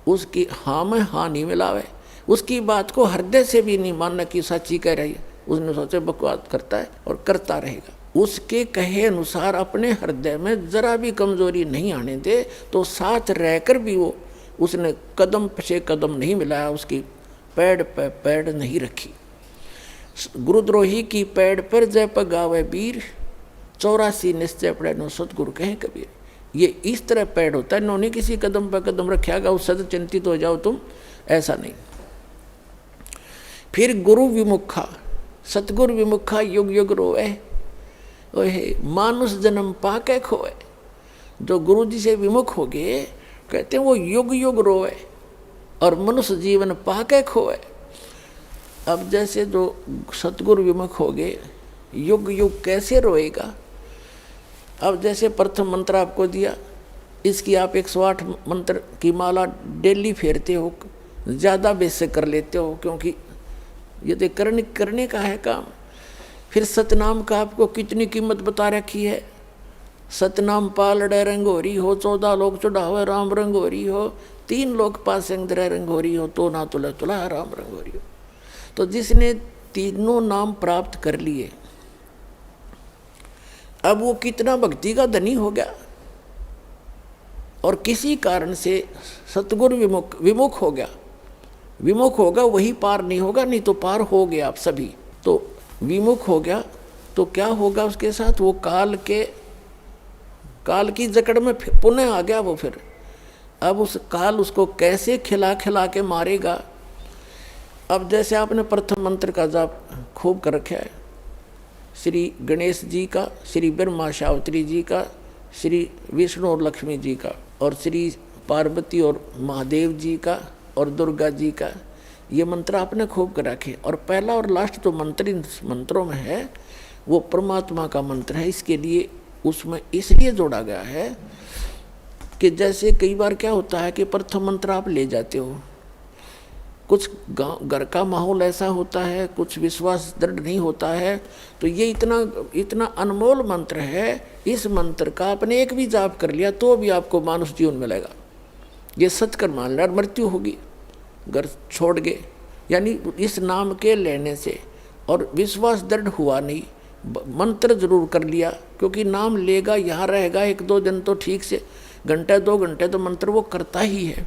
B: उसकी हाँ में हाँ नहीं मिलावे, उसकी बात को हृदय से भी नहीं मानना कि सच्ची कह रही है, उसने सोचे बकवास करता है और करता रहेगा। उसके कहे अनुसार अपने हृदय में जरा भी कमजोरी नहीं आने दे, तो साथ रहकर भी वो उसने कदम से कदम नहीं मिलाया, उसकी पैड़ पे पैड़ नहीं रखी। गुरुद्रोही की पैड़ पर जय पगावे वीर, 84 निश्चय पड़े नो सतगुरु कहें कबीर। ये इस तरह पैड होता है, इन्होंने किसी कदम पर कदम रखेगा उस सद चिंतित हो जाओ तुम, ऐसा नहीं। फिर गुरु विमुखा, सतगुरु विमुखा युग युग रोए, ओहे मानुष जन्म पाके खोए। जो गुरु जी से विमुख हो गए कहते हैं वो युग युग रोए और मनुष्य जीवन पाके खोए। अब जैसे जो सतगुरु विमुख हो गए युग युग कैसे रोएगा। अब जैसे प्रथम मंत्र आपको दिया, इसकी आप 108 मंत्र की माला डेली फेरते हो, ज़्यादा बेशक कर लेते हो क्योंकि ये तो करने का है काम। फिर सतनाम का आपको कितनी कीमत बता रखी है। सतनाम पालड़े रंगोरी हो, 14 लोग चढ़ावे राम रंगोरी हो, 3 लोग पासेंग रंगोरी हो, तो ना तुला तुला राम रंगोरी हो। तो जिसने तीनों नाम प्राप्त कर लिए अब वो कितना भक्ति का धनी हो गया। और किसी कारण से सतगुरु विमुख हो गया, विमुख होगा वही पार नहीं होगा, नहीं तो पार हो गया आप सभी। तो विमुख हो गया तो क्या होगा उसके साथ, वो काल की जकड़ में पुनः आ गया वो। फिर अब उस काल उसको कैसे खिला खिला के मारेगा। अब जैसे आपने प्रथम मंत्र का जाप खूब कर रखा है, श्री गणेश जी का, श्री ब्रह्मा शावत्री जी का, श्री विष्णु और लक्ष्मी जी का, और श्री पार्वती और महादेव जी का, और दुर्गा जी का, ये मंत्र आपने खूब कर रखे। और पहला और लास्ट जो मंत्र इन मंत्रों में है वो परमात्मा का मंत्र है। इसके लिए उसमें इसलिए जोड़ा गया है कि जैसे कई बार क्या होता है कि प्रथम मंत्र आप ले जाते हो, कुछ घर का माहौल ऐसा होता है, कुछ विश्वास दृढ़ नहीं होता है, तो ये इतना अनमोल मंत्र है, इस मंत्र का आपने एक भी जाप कर लिया तो भी आपको मानुष जीवन मिलेगा। ये सत्कर मान लिया और मृत्यु होगी घर छोड़ गए, यानी इस नाम के लेने से और विश्वास दृढ़ हुआ नहीं, मंत्र जरूर कर लिया क्योंकि नाम लेगा यहाँ रहेगा 1-2 दिन तो ठीक से, घंटे 2 घंटे तो मंत्र वो करता ही है।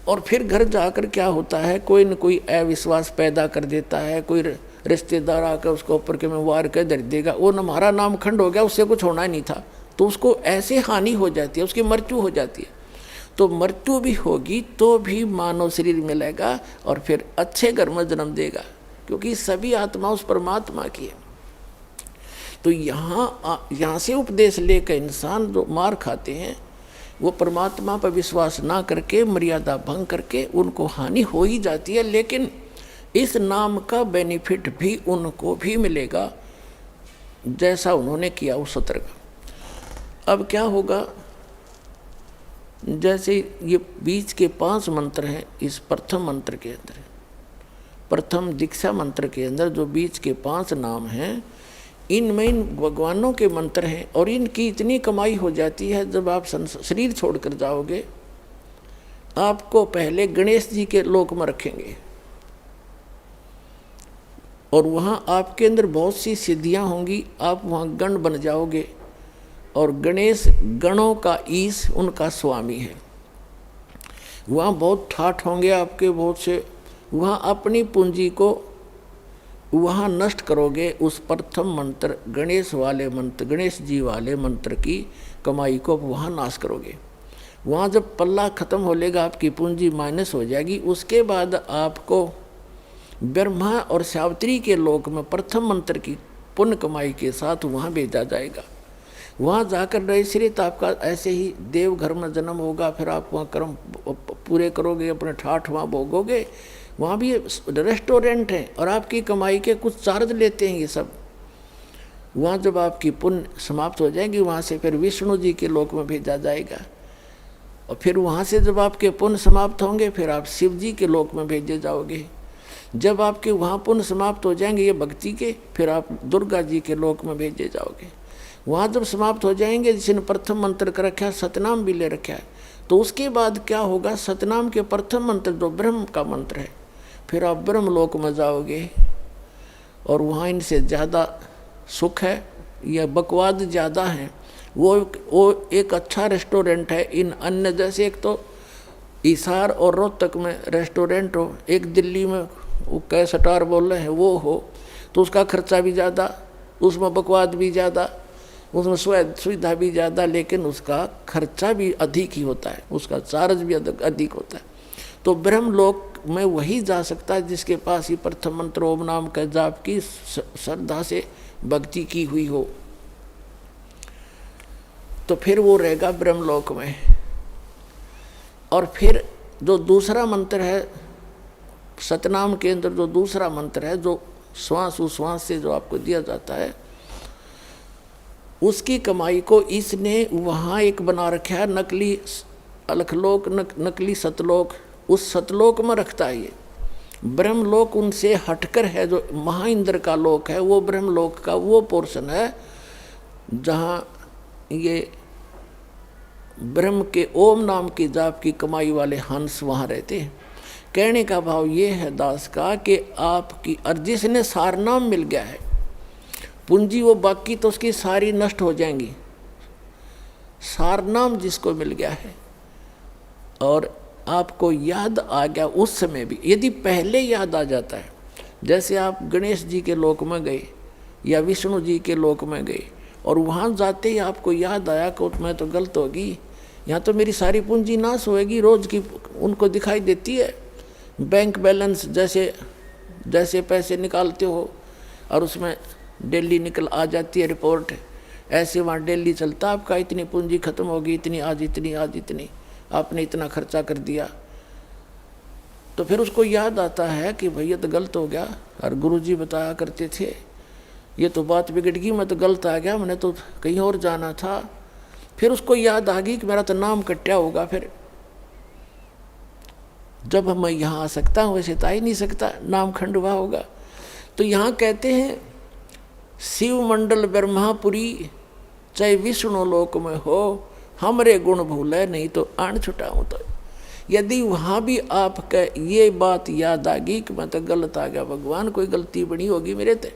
B: और फिर घर जाकर क्या होता है, कोई न कोई अविश्वास पैदा कर देता है, कोई रिश्तेदार आकर उसको ऊपर के में वार कर दे देगा, वो हमारा नाम खंड हो गया, उससे कुछ होना ही नहीं था, तो उसको ऐसे हानि हो जाती है, उसकी मृत्यु हो जाती है। तो मृत्यु भी होगी तो भी मानव शरीर मिलेगा और फिर अच्छे घर में जन्म देगा क्योंकि सभी आत्मा उस परमात्मा की है। तो यहाँ से उपदेश लेकर इंसान जो मार खाते हैं वो परमात्मा पर विश्वास ना करके मर्यादा भंग करके उनको हानि हो ही जाती है, लेकिन इस नाम का बेनिफिट भी उनको भी मिलेगा जैसा उन्होंने किया उस सत्र का। अब क्या होगा, जैसे ये बीच के 5 मंत्र हैं इस प्रथम मंत्र के अंदर, प्रथम दीक्षा मंत्र के अंदर जो बीच के 5 नाम हैं, इनमें इन भगवानों के मंत्र हैं और इनकी इतनी कमाई हो जाती है। जब आप शरीर छोड़कर जाओगे आपको पहले गणेश जी के लोक में रखेंगे और वहाँ आपके अंदर बहुत सी सिद्धियाँ होंगी, आप वहाँ गण बन जाओगे और गणेश गणों का ईश उनका स्वामी है। वहाँ बहुत ठाठ होंगे आपके बहुत से, वहाँ अपनी पूंजी को वहाँ नष्ट करोगे, उस प्रथम मंत्र गणेश वाले मंत्र, गणेश जी वाले मंत्र की कमाई को वहाँ नाश करोगे। वहाँ जब पल्ला खत्म हो लेगा आपकी पूंजी माइनस हो जाएगी, उसके बाद आपको ब्रह्मा और सावित्री के लोक में प्रथम मंत्र की पुण्य कमाई के साथ वहाँ भेजा जाएगा। वहाँ जाकर नैश्रित आपका ऐसे ही देव घर में जन्म होगा, फिर आप वहाँ कर्म पूरे करोगे, अपने ठाठ वहाँ भोगोगे। वहाँ भी रेस्टोरेंट है और आपकी कमाई के कुछ चार्ज लेते हैं ये सब। वहाँ जब आपकी पुण्य समाप्त हो जाएगी वहाँ से फिर विष्णु जी के लोक में भेजा जाएगा और फिर वहाँ से जब आपके पुण्य समाप्त होंगे फिर आप शिव जी के लोक में भेजे जाओगे। जब आपके वहाँ पुण्य समाप्त हो जाएंगे ये भक्ति के, फिर आप दुर्गा जी के लोक में भेजे जाओगे। वहाँ जब समाप्त हो जाएंगे, जिसने प्रथम मंत्र कर रखा है, सतनाम भी ले रखा है, तो उसके बाद क्या होगा, सतनाम के प्रथम मंत्र जो ब्रह्म का मंत्र है, फिर आप ब्रह्म लोक में जाओगे और वहाँ इनसे ज़्यादा सुख है या बकवाद ज़्यादा है। वो एक अच्छा रेस्टोरेंट है। इन अन्य जैसे एक तो हिसार और रोहतक में रेस्टोरेंट हो, एक दिल्ली में वो कैसटार बोल रहे हैं वो हो, तो उसका खर्चा भी ज़्यादा, उसमें बकवाद भी ज़्यादा। उसमें सुविधा भी ज़्यादा, लेकिन उसका खर्चा भी अधिक ही होता है, उसका चार्ज भी अधिक होता है। तो ब्रह्मलोक में वही जा सकता है जिसके पास ही प्रथम मंत्र ओम नाम का जाप की श्रद्धा से भक्ति की हुई हो, तो फिर वो रहेगा ब्रह्मलोक में। और फिर जो दूसरा मंत्र है सतनाम के अंदर, जो दूसरा मंत्र है जो श्वास उश्वास से जो आपको दिया जाता है, उसकी कमाई को इसने वहाँ एक बना रखा है नकली अलखलोक, नकली सतलोक, उस सतलोक में रखता है ये। ब्रह्मलोक उनसे हटकर है, जो महाइंद्र का लोक है, वो ब्रह्मलोक का वो पोर्शन है जहाँ ये ब्रह्म के ओम नाम की जाप की कमाई वाले हंस वहाँ रहते हैं। कहने का भाव ये है दास का कि आपकी अर्जी से सारनाम मिल गया है, पूंजी वो बाकी तो उसकी सारी नष्ट हो जाएंगी। सारनाम जिसको मिल गया है और आपको याद आ गया उस समय भी, यदि पहले याद आ जाता है, जैसे आप गणेश जी के लोक में गए या विष्णु जी के लोक में गए और वहाँ जाते ही आपको याद आया कि मैं तो गलत होगी, यहाँ तो मेरी सारी पूंजी नाश होएगी, रोज की उनको दिखाई देती है बैंक बैलेंस, जैसे पैसे निकालते हो और उसमें डेली निकल आ जाती है रिपोर्ट, ऐसे वहाँ डेली चलता आपका इतनी पूंजी खत्म होगी, इतनी आज इतनी आपने इतना खर्चा कर दिया। तो फिर उसको याद आता है कि भैया तो गलत हो गया, और गुरुजी बताया करते थे ये तो बात बिगड़ गई, मैं तो गलत आ गया, मैंने तो कहीं और जाना था। फिर उसको याद आ गई कि मेरा तो नाम कट्या होगा, फिर जब मैं यहाँ आ सकता हूँ वैसे तो आ ही नहीं सकता, नाम खंडवा होगा। तो यहाँ कहते हैं शिव मंडल ब्रह्मापुरी चाहे विष्णु लोक में हो, हमरे गुण भूले नहीं तो आन छुटाऊँ। तो यदि वहाँ भी आपका ये बात याद आ गई कि मैं तो गलत आ गया, भगवान कोई गलती बनी होगी मेरे ते,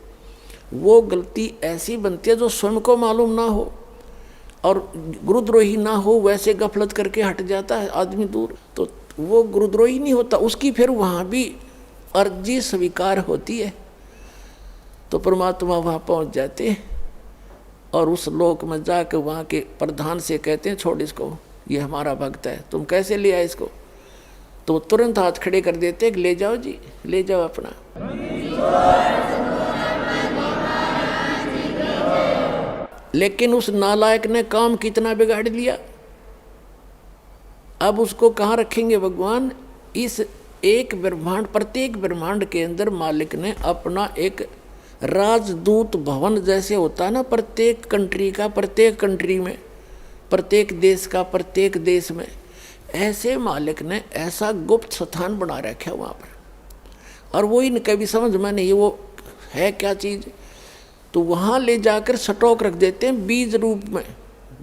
B: वो गलती ऐसी बनती है जो स्वयं को मालूम ना हो और गुरुद्रोही ना हो, वैसे गफलत करके हट जाता है आदमी दूर, तो वो गुरुद्रोही नहीं होता, उसकी फिर वहाँ भी अर्जी स्वीकार होती है। तो परमात्मा वहाँ पहुँच जाते हैं और उस लोक में जाकर वहाँ के प्रधान से कहते हैं छोड़ इसको, ये हमारा भक्त है, तुम कैसे ले आए इसको? तो तुरंत हाथ खड़े कर देते ले जाओ जी, ले जाओ अपना। लेकिन उस नालायक ने काम कितना बिगाड़ दिया, अब उसको कहाँ रखेंगे भगवान? इस एक ब्रह्मांड, प्रत्येक ब्रह्मांड के अंदर मालिक ने अपना एक राजदूत भवन जैसे होता है ना, प्रत्येक कंट्री का, प्रत्येक कंट्री में, प्रत्येक देश का प्रत्येक देश में, ऐसे मालिक ने ऐसा गुप्त स्थान बना रखा है वहाँ पर, और वो इनके भी समझ में नहीं वो है क्या चीज़। तो वहाँ ले जाकर स्टॉक रख देते हैं बीज रूप में,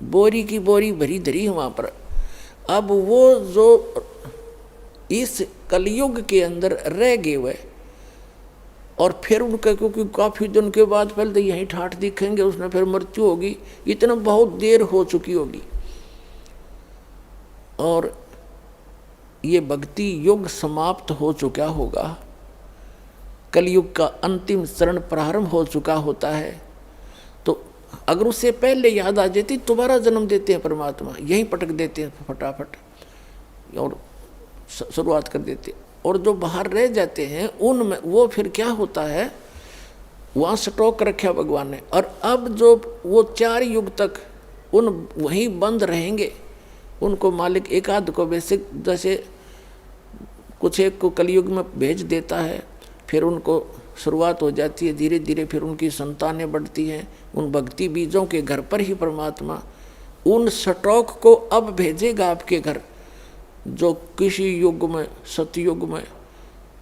B: बोरी की बोरी भरी धरी है वहाँ पर। अब वो जो इस कलयुग के अंदर रह गए हुए और फिर उनका, क्योंकि काफ़ी दिन के बाद पहले तो यहीं ठाठ दिखेंगे, उसमें फिर मृत्यु होगी, इतना बहुत देर हो चुकी होगी और ये भक्ति युग समाप्त हो चुका होगा, कलयुग का अंतिम चरण प्रारंभ हो चुका होता है। तो अगर उससे पहले याद आ जाती, दोबारा जन्म देते हैं परमात्मा, यहीं पटक देते हैं फटाफट और शुरुआत कर देते हैं। और जो बाहर रह जाते हैं उनमें वो फिर क्या होता है, वहाँ स्टॉक रखा भगवान ने, और अब जो वो 4 युग तक उन वहीं बंद रहेंगे, उनको मालिक एक आध को बेसिक जैसे कुछ एक को कलयुग में भेज देता है, फिर उनको शुरुआत हो जाती है, धीरे धीरे फिर उनकी संतानें बढ़ती हैं, उन भक्ति बीजों के घर पर ही परमात्मा उन स्टॉक को अब भेजेगा आपके घर, जो किसी युग में, सतयुग में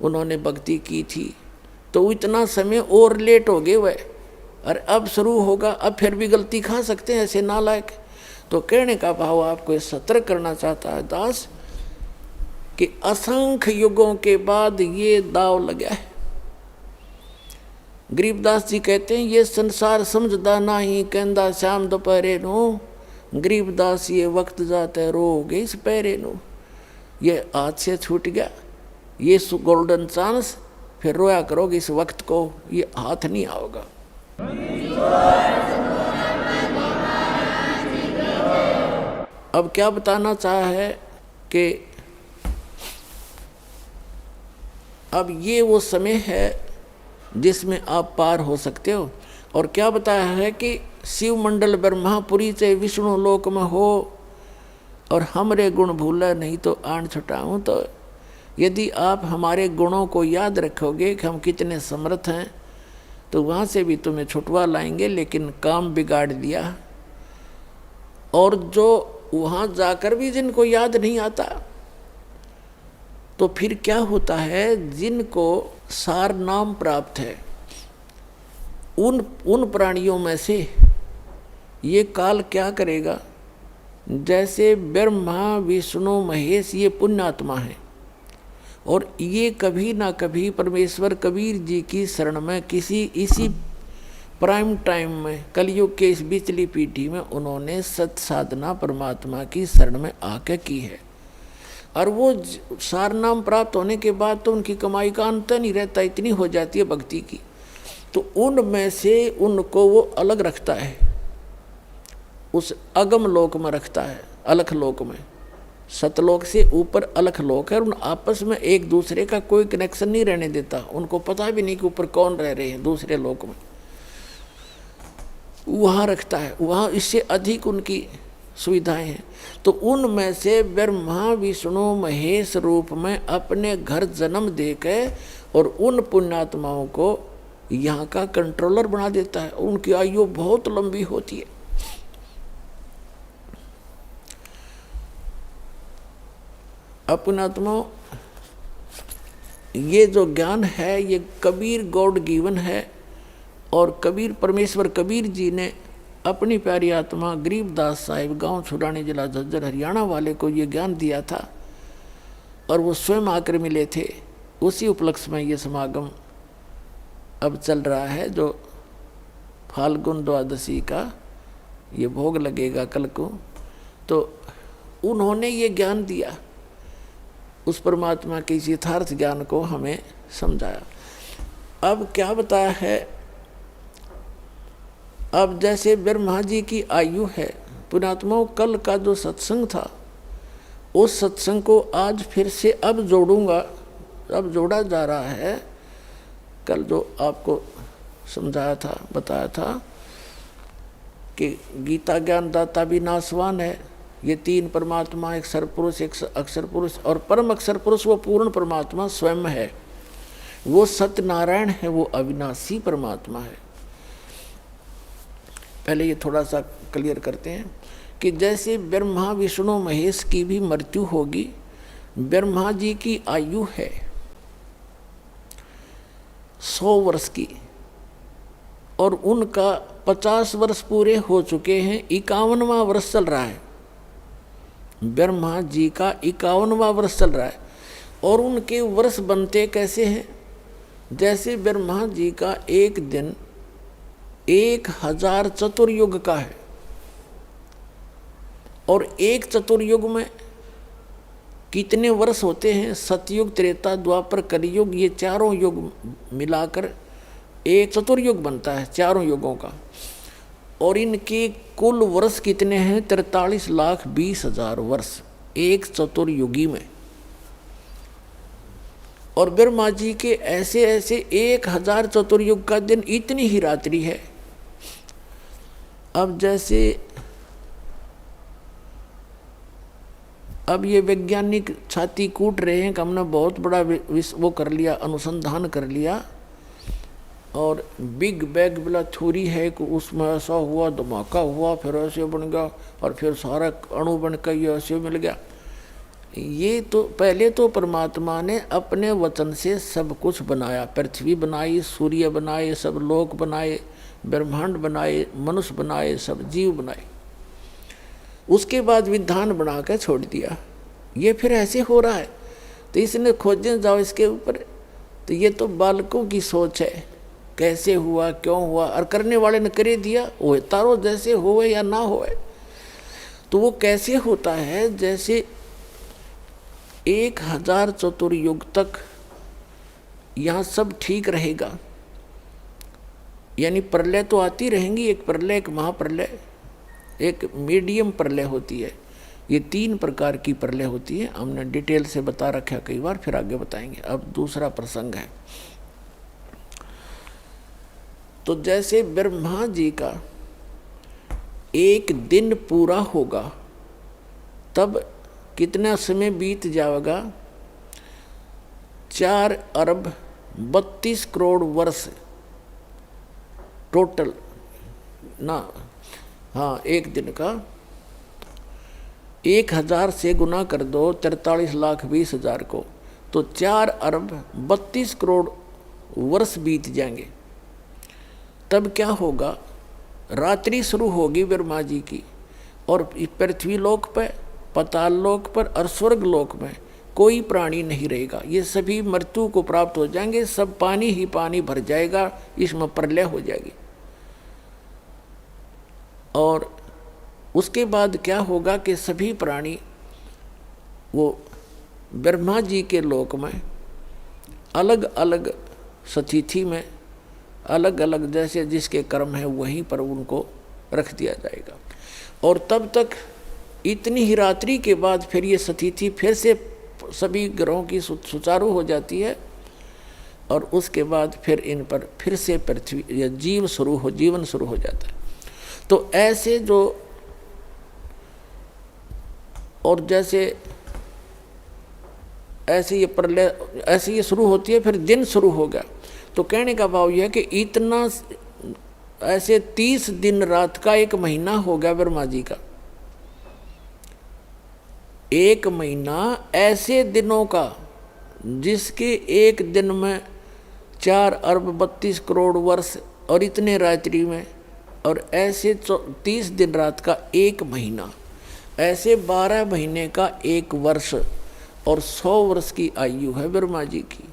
B: उन्होंने भक्ति की थी। तो इतना समय और लेट हो गए वह, और अब शुरू होगा, अब फिर भी गलती खा सकते हैं ऐसे नालायक। तो कहने का भाव आपको सतर्क करना चाहता है दास कि असंख्य युगों के बाद ये दाव लगा है। गरीबदास जी कहते हैं ये संसार समझदा नहीं, कहंदा श्याम दोपहरे नो, गरीबदास ये वक्त जाता है रोगे इस पैरे नो। ये हाथ से छूट गया, ये गोल्डन चांस, फिर रोया करोगे इस वक्त को, ये हाथ नहीं आओगा। अब क्या बताना चाहा है कि अब ये वो समय है जिसमें आप पार हो सकते हो। और क्या बताया है कि शिव मंडल ब्रह्मापुरी से विष्णु लोक में हो और हमरे गुण भूला नहीं तो आन छुटाऊं। तो यदि आप हमारे गुणों को याद रखोगे कि हम कितने समर्थ हैं, तो वहाँ से भी तुम्हें छुटवा लाएंगे। लेकिन काम बिगाड़ दिया, और जो वहाँ जाकर भी जिनको याद नहीं आता, तो फिर क्या होता है, जिनको सार नाम प्राप्त है उन प्राणियों में से ये काल क्या करेगा, जैसे ब्रह्मा विष्णु महेश ये पुण्यात्मा है, और ये कभी ना कभी परमेश्वर कबीर जी की शरण में इसी प्राइम टाइम में कलयुग के इस बिचली पीढ़ी में उन्होंने सत साधना परमात्मा की शरण में आके की है। और वो सार नाम प्राप्त होने के बाद तो उनकी कमाई का अंत नहीं रहता, इतनी हो जाती है भक्ति की। तो उनमें से उनको वो अलग रखता है, उस अगम लोक में रखता है, अलख लोक में। सतलोक से ऊपर अलख लोक है, उन आपस में एक दूसरे का कोई कनेक्शन नहीं रहने देता। उनको पता भी नहीं कि ऊपर कौन रह रहे हैं दूसरे लोक में, वहाँ रखता है। वहाँ इससे अधिक उनकी सुविधाएं हैं। तो उनमें से ब्रह्मा विष्णु महेश रूप में अपने घर जन्म देके और उन पुण्यात्माओं को यहाँ का कंट्रोलर बना देता है। उनकी आयु बहुत लंबी होती है। पुण्यात्माओं, ये जो ज्ञान है ये कबीर गॉड गिवन है, और कबीर परमेश्वर कबीर जी ने अपनी प्यारी आत्मा गरीबदास साहिब गांव छुड़ानी जिला झज्जर हरियाणा वाले को ये ज्ञान दिया था, और वो स्वयं आकर मिले थे। उसी उपलक्ष्य में ये समागम अब चल रहा है, जो फाल्गुन द्वादशी का ये भोग लगेगा कल को। तो उन्होंने ये ज्ञान दिया, उस परमात्मा के इस यथार्थ ज्ञान को हमें समझाया। अब क्या बताया है, अब जैसे ब्रह्मा जी की आयु है, पुण्यात्माओं कल का जो सत्संग था उस सत्संग को आज फिर से अब जोड़ूंगा, अब जोड़ा जा रहा है। कल जो आपको समझाया था, बताया था कि गीता ज्ञान दाता भी नासवान है। ये तीन परमात्मा, एक सरपुरुष, एक अक्षर पुरुष और परम अक्षर पुरुष, वो पूर्ण परमात्मा स्वयं है। वो सत्यनारायण है, वो अविनाशी परमात्मा है। पहले ये थोड़ा सा क्लियर करते हैं कि जैसे ब्रह्मा विष्णु महेश की भी मृत्यु होगी, ब्रह्मा जी की आयु है 100 वर्ष की, और उनका 50 वर्ष पूरे हो चुके हैं, 51वां वर्ष चल रहा है। ब्रह्मा जी का 51वां वर्ष चल रहा है, और उनके वर्ष बनते कैसे हैं, जैसे ब्रह्मा जी का एक दिन 1000 चतुर्युग का है, और एक चतुर्युग में कितने वर्ष होते हैं, सतयुग त्रेता द्वापर कलियुग, ये चारों युग मिलाकर एक चतुर्युग बनता है, चारों युगों का। और इनके कुल वर्ष कितने हैं, 43,20,000 वर्ष एक चतुर्युगी में। और ब्रह्मा जी के ऐसे ऐसे 1000 चतुर्युग का दिन इतनी ही रात्रि है। अब जैसे अब ये वैज्ञानिक छाती कूट रहे हैं कि हमने बहुत बड़ा वो कर लिया, अनुसंधान कर लिया, और बिग बैग वाला थ्योरी है कि उसमें ऐसा हुआ, धमाका हुआ, फिर ऐसे बन गया, और फिर सारा अणु बन कर ये ऐसे मिल गया। ये तो पहले तो परमात्मा ने अपने वचन से सब कुछ बनाया, पृथ्वी बनाई, सूर्य बनाए, सब लोक बनाए, ब्रह्मांड बनाए, मनुष्य बनाए, सब जीव बनाए। उसके बाद विधान बना कर छोड़ दिया। ये फिर ऐसे हो रहा है, तो इसने खोजने जाओ इसके ऊपर, तो ये तो बालकों की सोच है, कैसे हुआ, क्यों हुआ, और करने वाले ने कर दिया, वो तारो जैसे होए या ना होए। तो वो कैसे होता है, जैसे 1000 चतुर्युग तक यहाँ सब ठीक रहेगा, यानी प्रलय तो आती रहेंगी, एक प्रलय, एक महाप्रलय, एक मीडियम प्रलय होती है। ये 3 प्रकार की प्रलय होती है। हमने डिटेल से बता रखा कई बार, फिर आगे बताएंगे। अब दूसरा प्रसंग है। तो जैसे ब्रह्मा जी का एक दिन पूरा होगा तब कितना समय बीत जाएगा? 4 अरब 32 करोड़ वर्ष टोटल ना। हाँ, एक दिन का 1000 से गुना कर दो 43,20,000 को, तो 4 अरब 32 करोड़ वर्ष बीत जाएंगे। तब क्या होगा? रात्रि शुरू होगी ब्रह्मा जी की, और पृथ्वी लोक पर, पाताल लोक पर और स्वर्ग लोक में कोई प्राणी नहीं रहेगा। ये सभी मृत्यु को प्राप्त हो जाएंगे, सब पानी ही पानी भर जाएगा, इसमें प्रलय हो जाएगी। और उसके बाद क्या होगा कि सभी प्राणी वो ब्रह्मा जी के लोक में अलग अलग स्थिति में, अलग अलग जैसे जिसके कर्म है वहीं पर उनको रख दिया जाएगा। और तब तक इतनी ही रात्रि के बाद फिर ये स्थिति फिर से सभी ग्रहों की सुचारू हो जाती है, और उसके बाद फिर इन पर फिर से पृथ्वी या जीवन शुरू हो जाता है। तो ऐसे जो, और जैसे ऐसे ये प्रलय ऐसे ये शुरू होती है, फिर दिन शुरू हो गया। तो कहने का भाव यह है कि इतना ऐसे 30 दिन रात का 1 महीना हो गया ब्रह्मा जी का। 1 महीना ऐसे दिनों का जिसके एक दिन में 4 अरब 32 करोड़ वर्ष और इतने रात्रि में, और ऐसे 30 दिन रात का 1 महीना, ऐसे 12 महीने का 1 वर्ष और 100 वर्ष की आयु है ब्रह्मा जी की।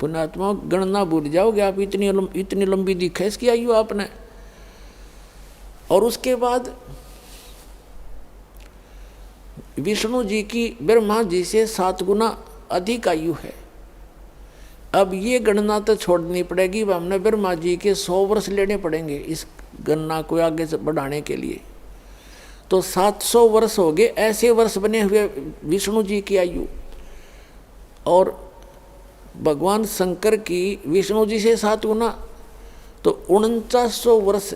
B: पुण्यात्मा गणना भूल जाओगे आप, इतनी लंबी दिखा इसकी आयु आपने। और उसके बाद विष्णु जी की ब्रह्मा जी से 7 गुना अधिक आयु है। अब ये गणना तो छोड़नी पड़ेगी, हमने ब्रह्मा जी के 100 वर्ष लेने पड़ेंगे इस गणना को आगे से बढ़ाने के लिए। तो 700 वर्ष हो गए ऐसे वर्ष बने हुए विष्णु जी की आयु। और भगवान शंकर की विष्णु जी से 7 गुना, तो 4900 वर्ष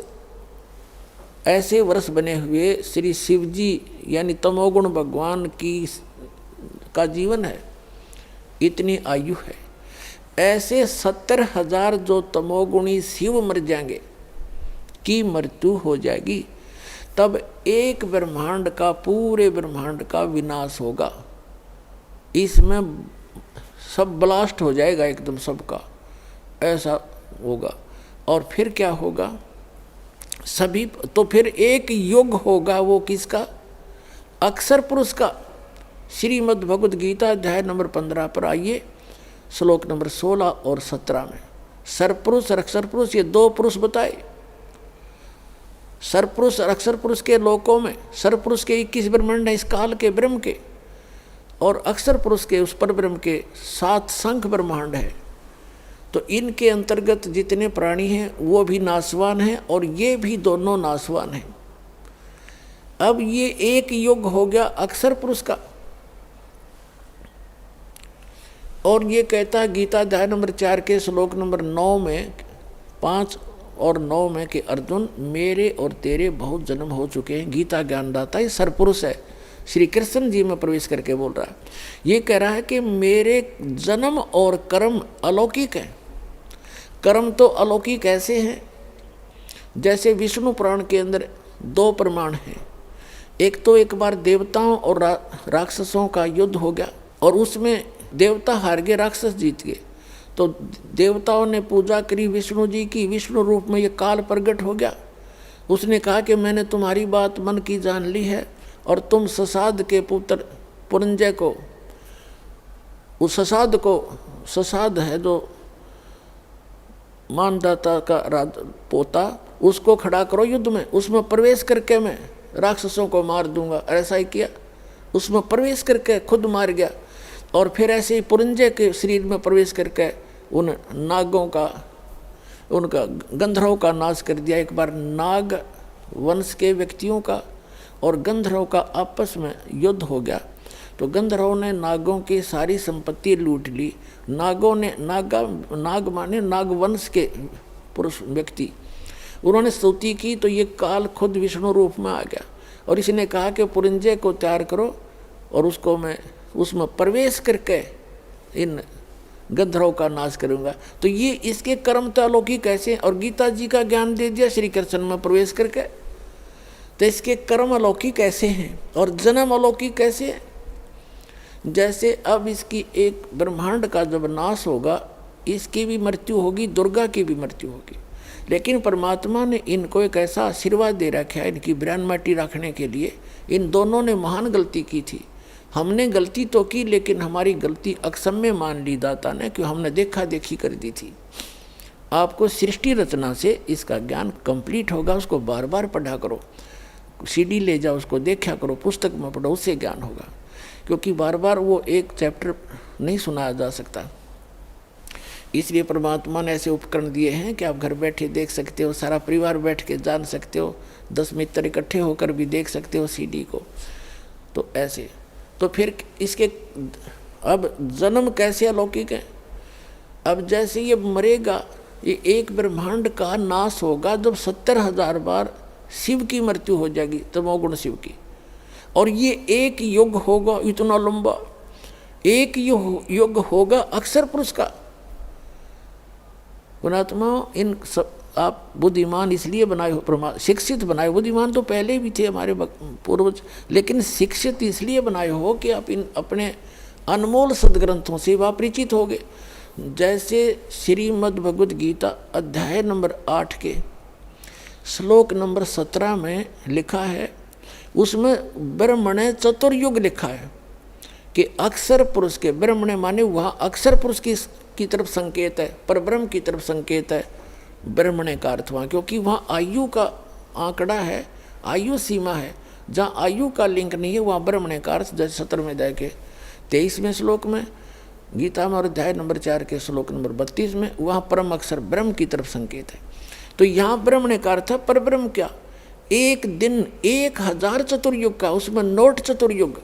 B: ऐसे वर्ष बने हुए श्री शिव जी यानी तमोगुण भगवान का जीवन है, इतनी आयु है। ऐसे 70,000 जो तमोगुणी शिव मर जाएंगे की मृत्यु हो जाएगी, तब एक ब्रह्मांड का, पूरे ब्रह्मांड का विनाश होगा। इसमें सब ब्लास्ट हो जाएगा एकदम सबका, ऐसा होगा। और फिर क्या होगा? सभी तो फिर एक युग होगा, वो किसका? अक्षर पुरुष का। श्रीमद् भगवद गीता अध्याय नंबर 15 पर आइए, श्लोक नंबर 16 और 17 में सरपुरुष और अक्षर पुरुष ये 2 पुरुष बताए। सरपुरुष और अक्षर पुरुष के लोकों में सरपुरुष के 21 ब्रह्मांड है इस काल के ब्रह्म के, और अक्षर पुरुष के उस पर ब्रह्म के 7 संख्य ब्रह्मांड है। तो इनके अंतर्गत जितने प्राणी हैं वो भी नाशवान हैं, और ये भी दोनों नाशवान हैं। अब ये एक युग हो गया अक्षर पुरुष का। और ये कहता है गीता अध्याय नंबर 4 के श्लोक नंबर 9 में, 5 और 9 में कि अर्जुन मेरे और तेरे बहुत जन्म हो चुके हैं। गीता ज्ञानदाता ये सरपुरुष है, श्री कृष्ण जी में प्रवेश करके बोल रहा है। ये कह रहा है कि मेरे जन्म और कर्म अलौकिक हैं। कर्म तो अलौकिक ऐसे हैं जैसे विष्णु पुराण के अंदर 2 प्रमाण हैं। एक तो एक बार देवताओं और राक्षसों का युद्ध हो गया, और उसमें देवता हार गए, राक्षस जीत गए। तो देवताओं ने पूजा करी विष्णु जी की, विष्णु रूप में ये काल प्रकट हो गया। उसने कहा कि मैंने तुम्हारी बात मन की जान ली है, और तुम ससाद के पुत्र पुरंजय को, उस ससाद है जो मानदाता का पोता, उसको खड़ा करो युद्ध में, उसमें प्रवेश करके मैं राक्षसों को मार दूंगा। ऐसा ही किया, उसमें प्रवेश करके खुद मार गया। और फिर ऐसे ही पुरंजय के शरीर में प्रवेश करके उन नागों का, उनका गंधर्वों का नाश कर दिया। एक बार नाग वंश के व्यक्तियों का और गंधर्व का आपस में युद्ध हो गया। तो गंधर्व ने नागों की सारी संपत्ति लूट ली। नागों ने नाग माने नागवंश के पुरुष व्यक्ति, उन्होंने स्तुति की तो ये काल खुद विष्णु रूप में आ गया और इसने कहा कि पुरंजय को तैयार करो और उसको मैं उसमें प्रवेश करके इन गंधर्व का नाश करूंगा। तो ये इसके कर्म तो अलौकिक कैसे, और गीता जी का ज्ञान दे दिया श्री कृष्ण में प्रवेश करके, तो इसके कर्म अलौकिक कैसे हैं और जन्म अलौकिक कैसे है। जैसे अब इसकी एक ब्रह्मांड का जब नाश होगा, इसकी भी मृत्यु होगी, दुर्गा की भी मृत्यु होगी, लेकिन परमात्मा ने इनको एक ऐसा आशीर्वाद दे रखा है इनकी ब्रह्माटी रखने के लिए। इन दोनों ने महान गलती की थी। हमने गलती तो की, लेकिन हमारी गलती अक्षम्य मान ली दाता ने, क्यों हमने देखा देखी कर दी थी। आपको सृष्टि रचना से इसका ज्ञान कंप्लीट होगा, उसको बार बार पढ़ा करो, सीडी ले जाओ, उसको देखा करो, पुस्तक में पढ़ो, उससे ज्ञान होगा, क्योंकि बार बार वो एक चैप्टर नहीं सुनाया जा सकता। इसलिए परमात्मा ने ऐसे उपकरण दिए हैं कि आप घर बैठे देख सकते हो, सारा परिवार बैठ के जान सकते हो, 10 मित्र इकट्ठे होकर भी देख सकते हो सीडी को। तो ऐसे तो फिर इसके अब जन्म कैसे अलौकिक है। अब जैसे ये मरेगा, ये एक ब्रह्मांड का नाश होगा जब 70,000 बार शिव की मृत्यु हो जाएगी, तमोगुण शिव की, और ये एक युग होगा इतना लंबा, एक युग होगा अक्षर पुरुष का। पुणात्मा इन सब आप बुद्धिमान इसलिए बनाए हो, शिक्षित बनाए। बुद्धिमान तो पहले भी थे हमारे पूर्वज, लेकिन शिक्षित इसलिए बनाए हो कि आप इन अपने अनमोल सदग्रंथों से परिचित हो गए। जैसे श्रीमद् भगवद गीता अध्याय नंबर 8 के श्लोक नंबर 17 में लिखा है, उसमें ब्रह्मणे चतुर्युग लिखा है कि अक्षर पुरुष के, ब्रह्मणे माने वहाँ अक्षर पुरुष की तरफ संकेत है, परब्रह्म की तरफ संकेत है ब्रह्मणे का अर्थ वहाँ, क्योंकि वहाँ आयु का आंकड़ा है, आयु सीमा है। जहाँ आयु का लिंक नहीं है वहाँ ब्रह्मणे का अर्थ, जैसे 17वें अध्याय के 23वें श्लोक में गीता में और अध्याय नंबर 4 के श्लोक नंबर 32 में वहाँ परम अक्षर ब्रह्म की तरफ संकेत है। तो यहाँ ब्रह्मणे का अर्थ है परब्रह्म। क्या एक दिन 1000 चतुर्युग का, उसमें नोट चतुर्युग,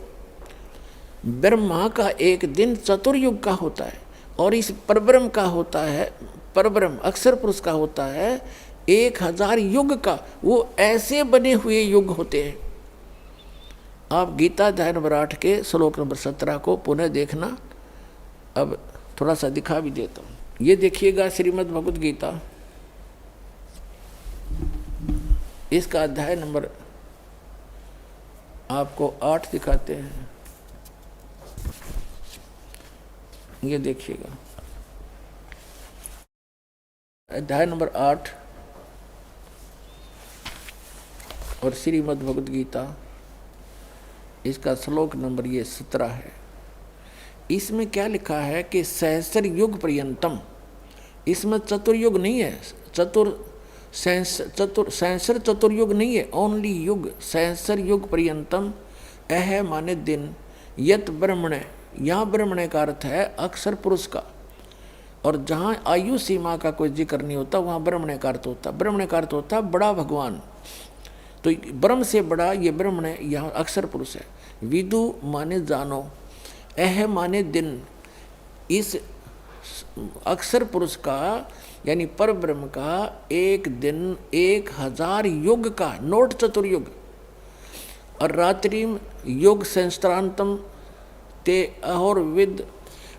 B: ब्रह्मा का एक दिन चतुर्युग का होता है और इस परब्रह्म का होता है, परब्रह्म अक्षर पुरुष का होता है 1000 युग का। वो ऐसे बने हुए युग होते हैं। आप गीता अध्याय नंबर 8 के श्लोक नंबर 17 को पुनः देखना। अब थोड़ा सा दिखा भी देता हूँ, ये देखिएगा श्रीमद् भगवद गीता, इसका अध्याय नंबर आपको 8 दिखाते हैं। ये देखिएगा अध्याय नंबर 8 और श्रीमद् भगवद गीता, इसका श्लोक नंबर ये 17 है। इसमें क्या लिखा है कि सहस्र युग पर्यंतम, इसमें चतुर्युग नहीं है, सहस्र चतुर्युग नहीं है, ओनली युग, सहस्र युग पर्यंतम। अह माने दिन, यत ब्रह्मणे, यहाँ ब्रह्मणे का अर्थ है अक्षर पुरुष का, और जहाँ आयु सीमा का कोई जिक्र नहीं होता वहाँ ब्रह्मणे का अर्थ होता, ब्रह्मणे का अर्थ होता बड़ा भगवान। तो ब्रह्म से बड़ा ये ब्रह्मणे यहाँ अक्षर पुरुष है। विदु माने जानो, अह माने दिन, इस अक्षर पुरुष का यानी पर ब्रह्म का एक दिन 1000 युग का, नोट चतुर्युग, और रात्रि युग सहस्त्रांतम ते अहोर्विद,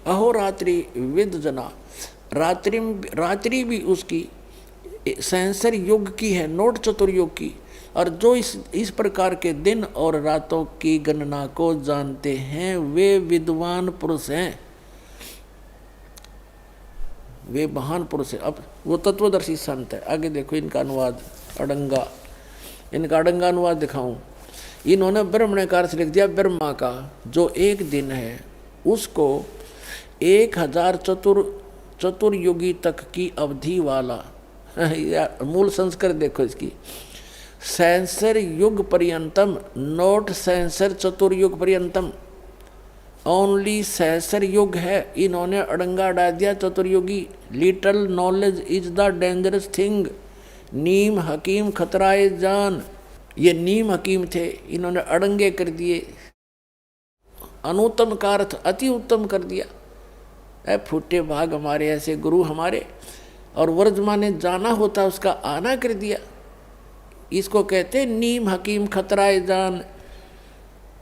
B: अहोरात्रि विद जना, रात्रि भी उसकी सहस्र युग की है, नोट चतुर्युग की। और जो इस प्रकार के दिन और रातों की गणना को जानते हैं वे विद्वान पुरुष हैं, वे महान पुरुष हैं। अब वो तत्वदर्शी संत है। आगे देखो इनका अनुवाद अड़ंगा, इनका अड़ंगा अनुवाद दिखाऊं। इन्होंने ब्रह्मणे का अर्थ लिख दिया, ब्रह्मा का जो एक दिन है उसको 1000 चतुर्युगी तक की अवधि वाला मूल संस्कृत देखो इसकी, सहस्र युग पर्यंतम, नोट सहस्र चतुर्युग पर्यंतम, ओनली सहस्र युग है। इन्होंने अड़ंगा डाल दिया चतुर्युगी। Little knowledge is the dangerous thing, नीम हकीम खतराए जान। ये नीम हकीम थे, इन्होंने अड़ंगे कर दिए, अनुत्तम का अर्थ अति उत्तम कर दिया। ऐ फूटे भाग हमारे ऐसे गुरु हमारे, और वर्जमा ने जाना होता उसका आना कर दिया। इसको कहते नीम हकीम खतराए जान,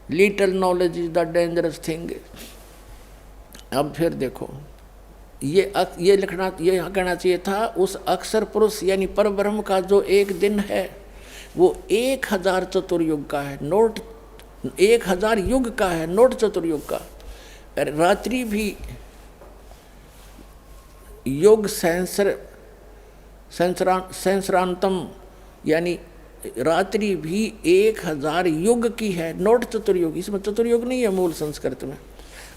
B: little knowledge is the dangerous thing. अब फिर देखो, ये लिखना, ये कहना चाहिए था उस अक्षर पुरुष यानी परब्रह्म का जो एक दिन है वो 1000 चतुर्युग का है, नोट 1000 युग का है, नोट चतुर्युग का। रात्रि भी योग सहस्रांतम यानी रात्रि भी 1000 युग की है, नोट चतुर्युग। इसमें चतुर्युग नहीं है मूल संस्कृत में।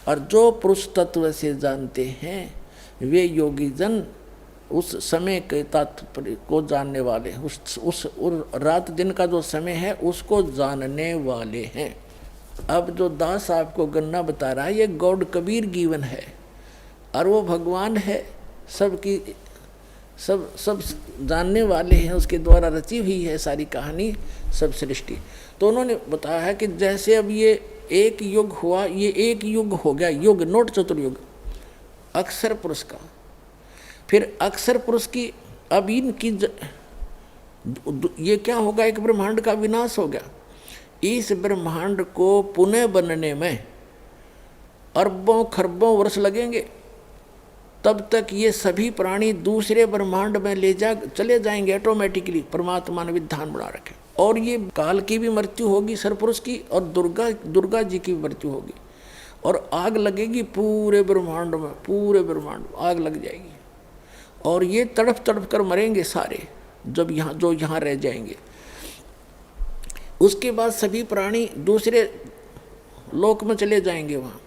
B: और जो पुरुष तत्व से जानते हैं वे योगी जन उस समय के तात्पर्य को जानने वाले, उस रात दिन का जो समय है उसको जानने वाले हैं। अब जो दास आपको गन्ना बता रहा है ये गॉड कबीर गिवन है, और वो भगवान है, सबकी सब जानने वाले हैं, उसके द्वारा रची हुई है सारी कहानी, सब सृष्टि। तो उन्होंने बताया है कि जैसे अब ये एक युग हुआ, ये एक युग हो गया, युग नोट चतुर्युग अक्षर पुरुष का। फिर अक्षर पुरुष की अब इनकी ये क्या होगा, एक ब्रह्मांड का विनाश हो गया। इस ब्रह्मांड को पुनः बनने में अरबों खरबों वर्ष लगेंगे, तब तक ये सभी प्राणी दूसरे ब्रह्मांड में चले जाएंगे ऑटोमेटिकली, परमात्मा ने विधान बना रखे। और ये काल की भी मृत्यु होगी सरपुरुष की, और दुर्गा जी की भी मृत्यु होगी, और आग लगेगी पूरे ब्रह्मांड में, पूरे ब्रह्मांड आग लग जाएगी, और ये तड़प तड़प कर मरेंगे सारे, जब यहाँ रह जाएंगे। उसके बाद सभी प्राणी दूसरे लोक में चले जाएंगे वहाँ,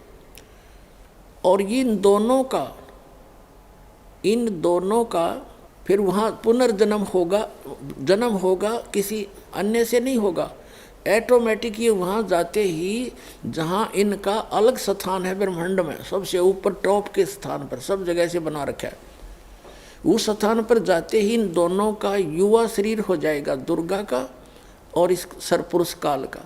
B: और इन दोनों का फिर वहाँ पुनर्जन्म होगा। जन्म होगा किसी अन्य से नहीं होगा, ऑटोमेटिक ये वहाँ जाते ही जहाँ इनका अलग स्थान है ब्रह्मांड में, सबसे ऊपर टॉप के स्थान पर, सब जगह से बना रखा है, उस स्थान पर जाते ही इन दोनों का युवा शरीर हो जाएगा, दुर्गा का और इस सरपुरुष काल का।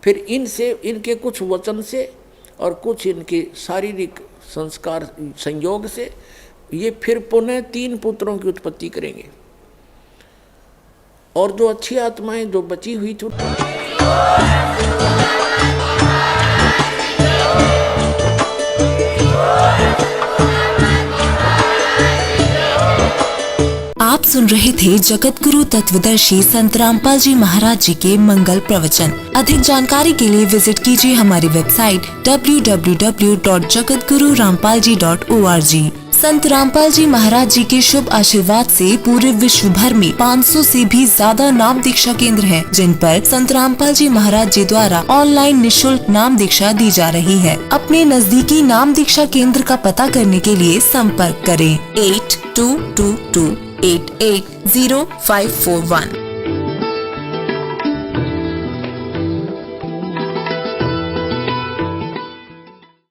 B: फिर इनसे, इनके कुछ वचन से और कुछ इनके शारीरिक संस्कार संयोग से ये फिर पुनः 3 पुत्रों की उत्पत्ति करेंगे। और जो अच्छी आत्माएं जो बची हुई थी,
C: आप सुन रहे थे जगत गुरु तत्वदर्शी संत रामपाल जी महाराज जी के मंगल प्रवचन। अधिक जानकारी के लिए विजिट कीजिए हमारी वेबसाइट www.jagatgururampalji.org। संत रामपाल जी महाराज जी के शुभ आशीर्वाद से पूरे विश्व भर में 500 से भी ज्यादा नाम दीक्षा केंद्र हैं, जिन पर संत रामपाल जी महाराज जी द्वारा ऑनलाइन निशुल्क नाम दीक्षा दी जा रही है। अपने नजदीकी नाम दीक्षा केंद्र का पता करने के लिए संपर्क करें 8222880541।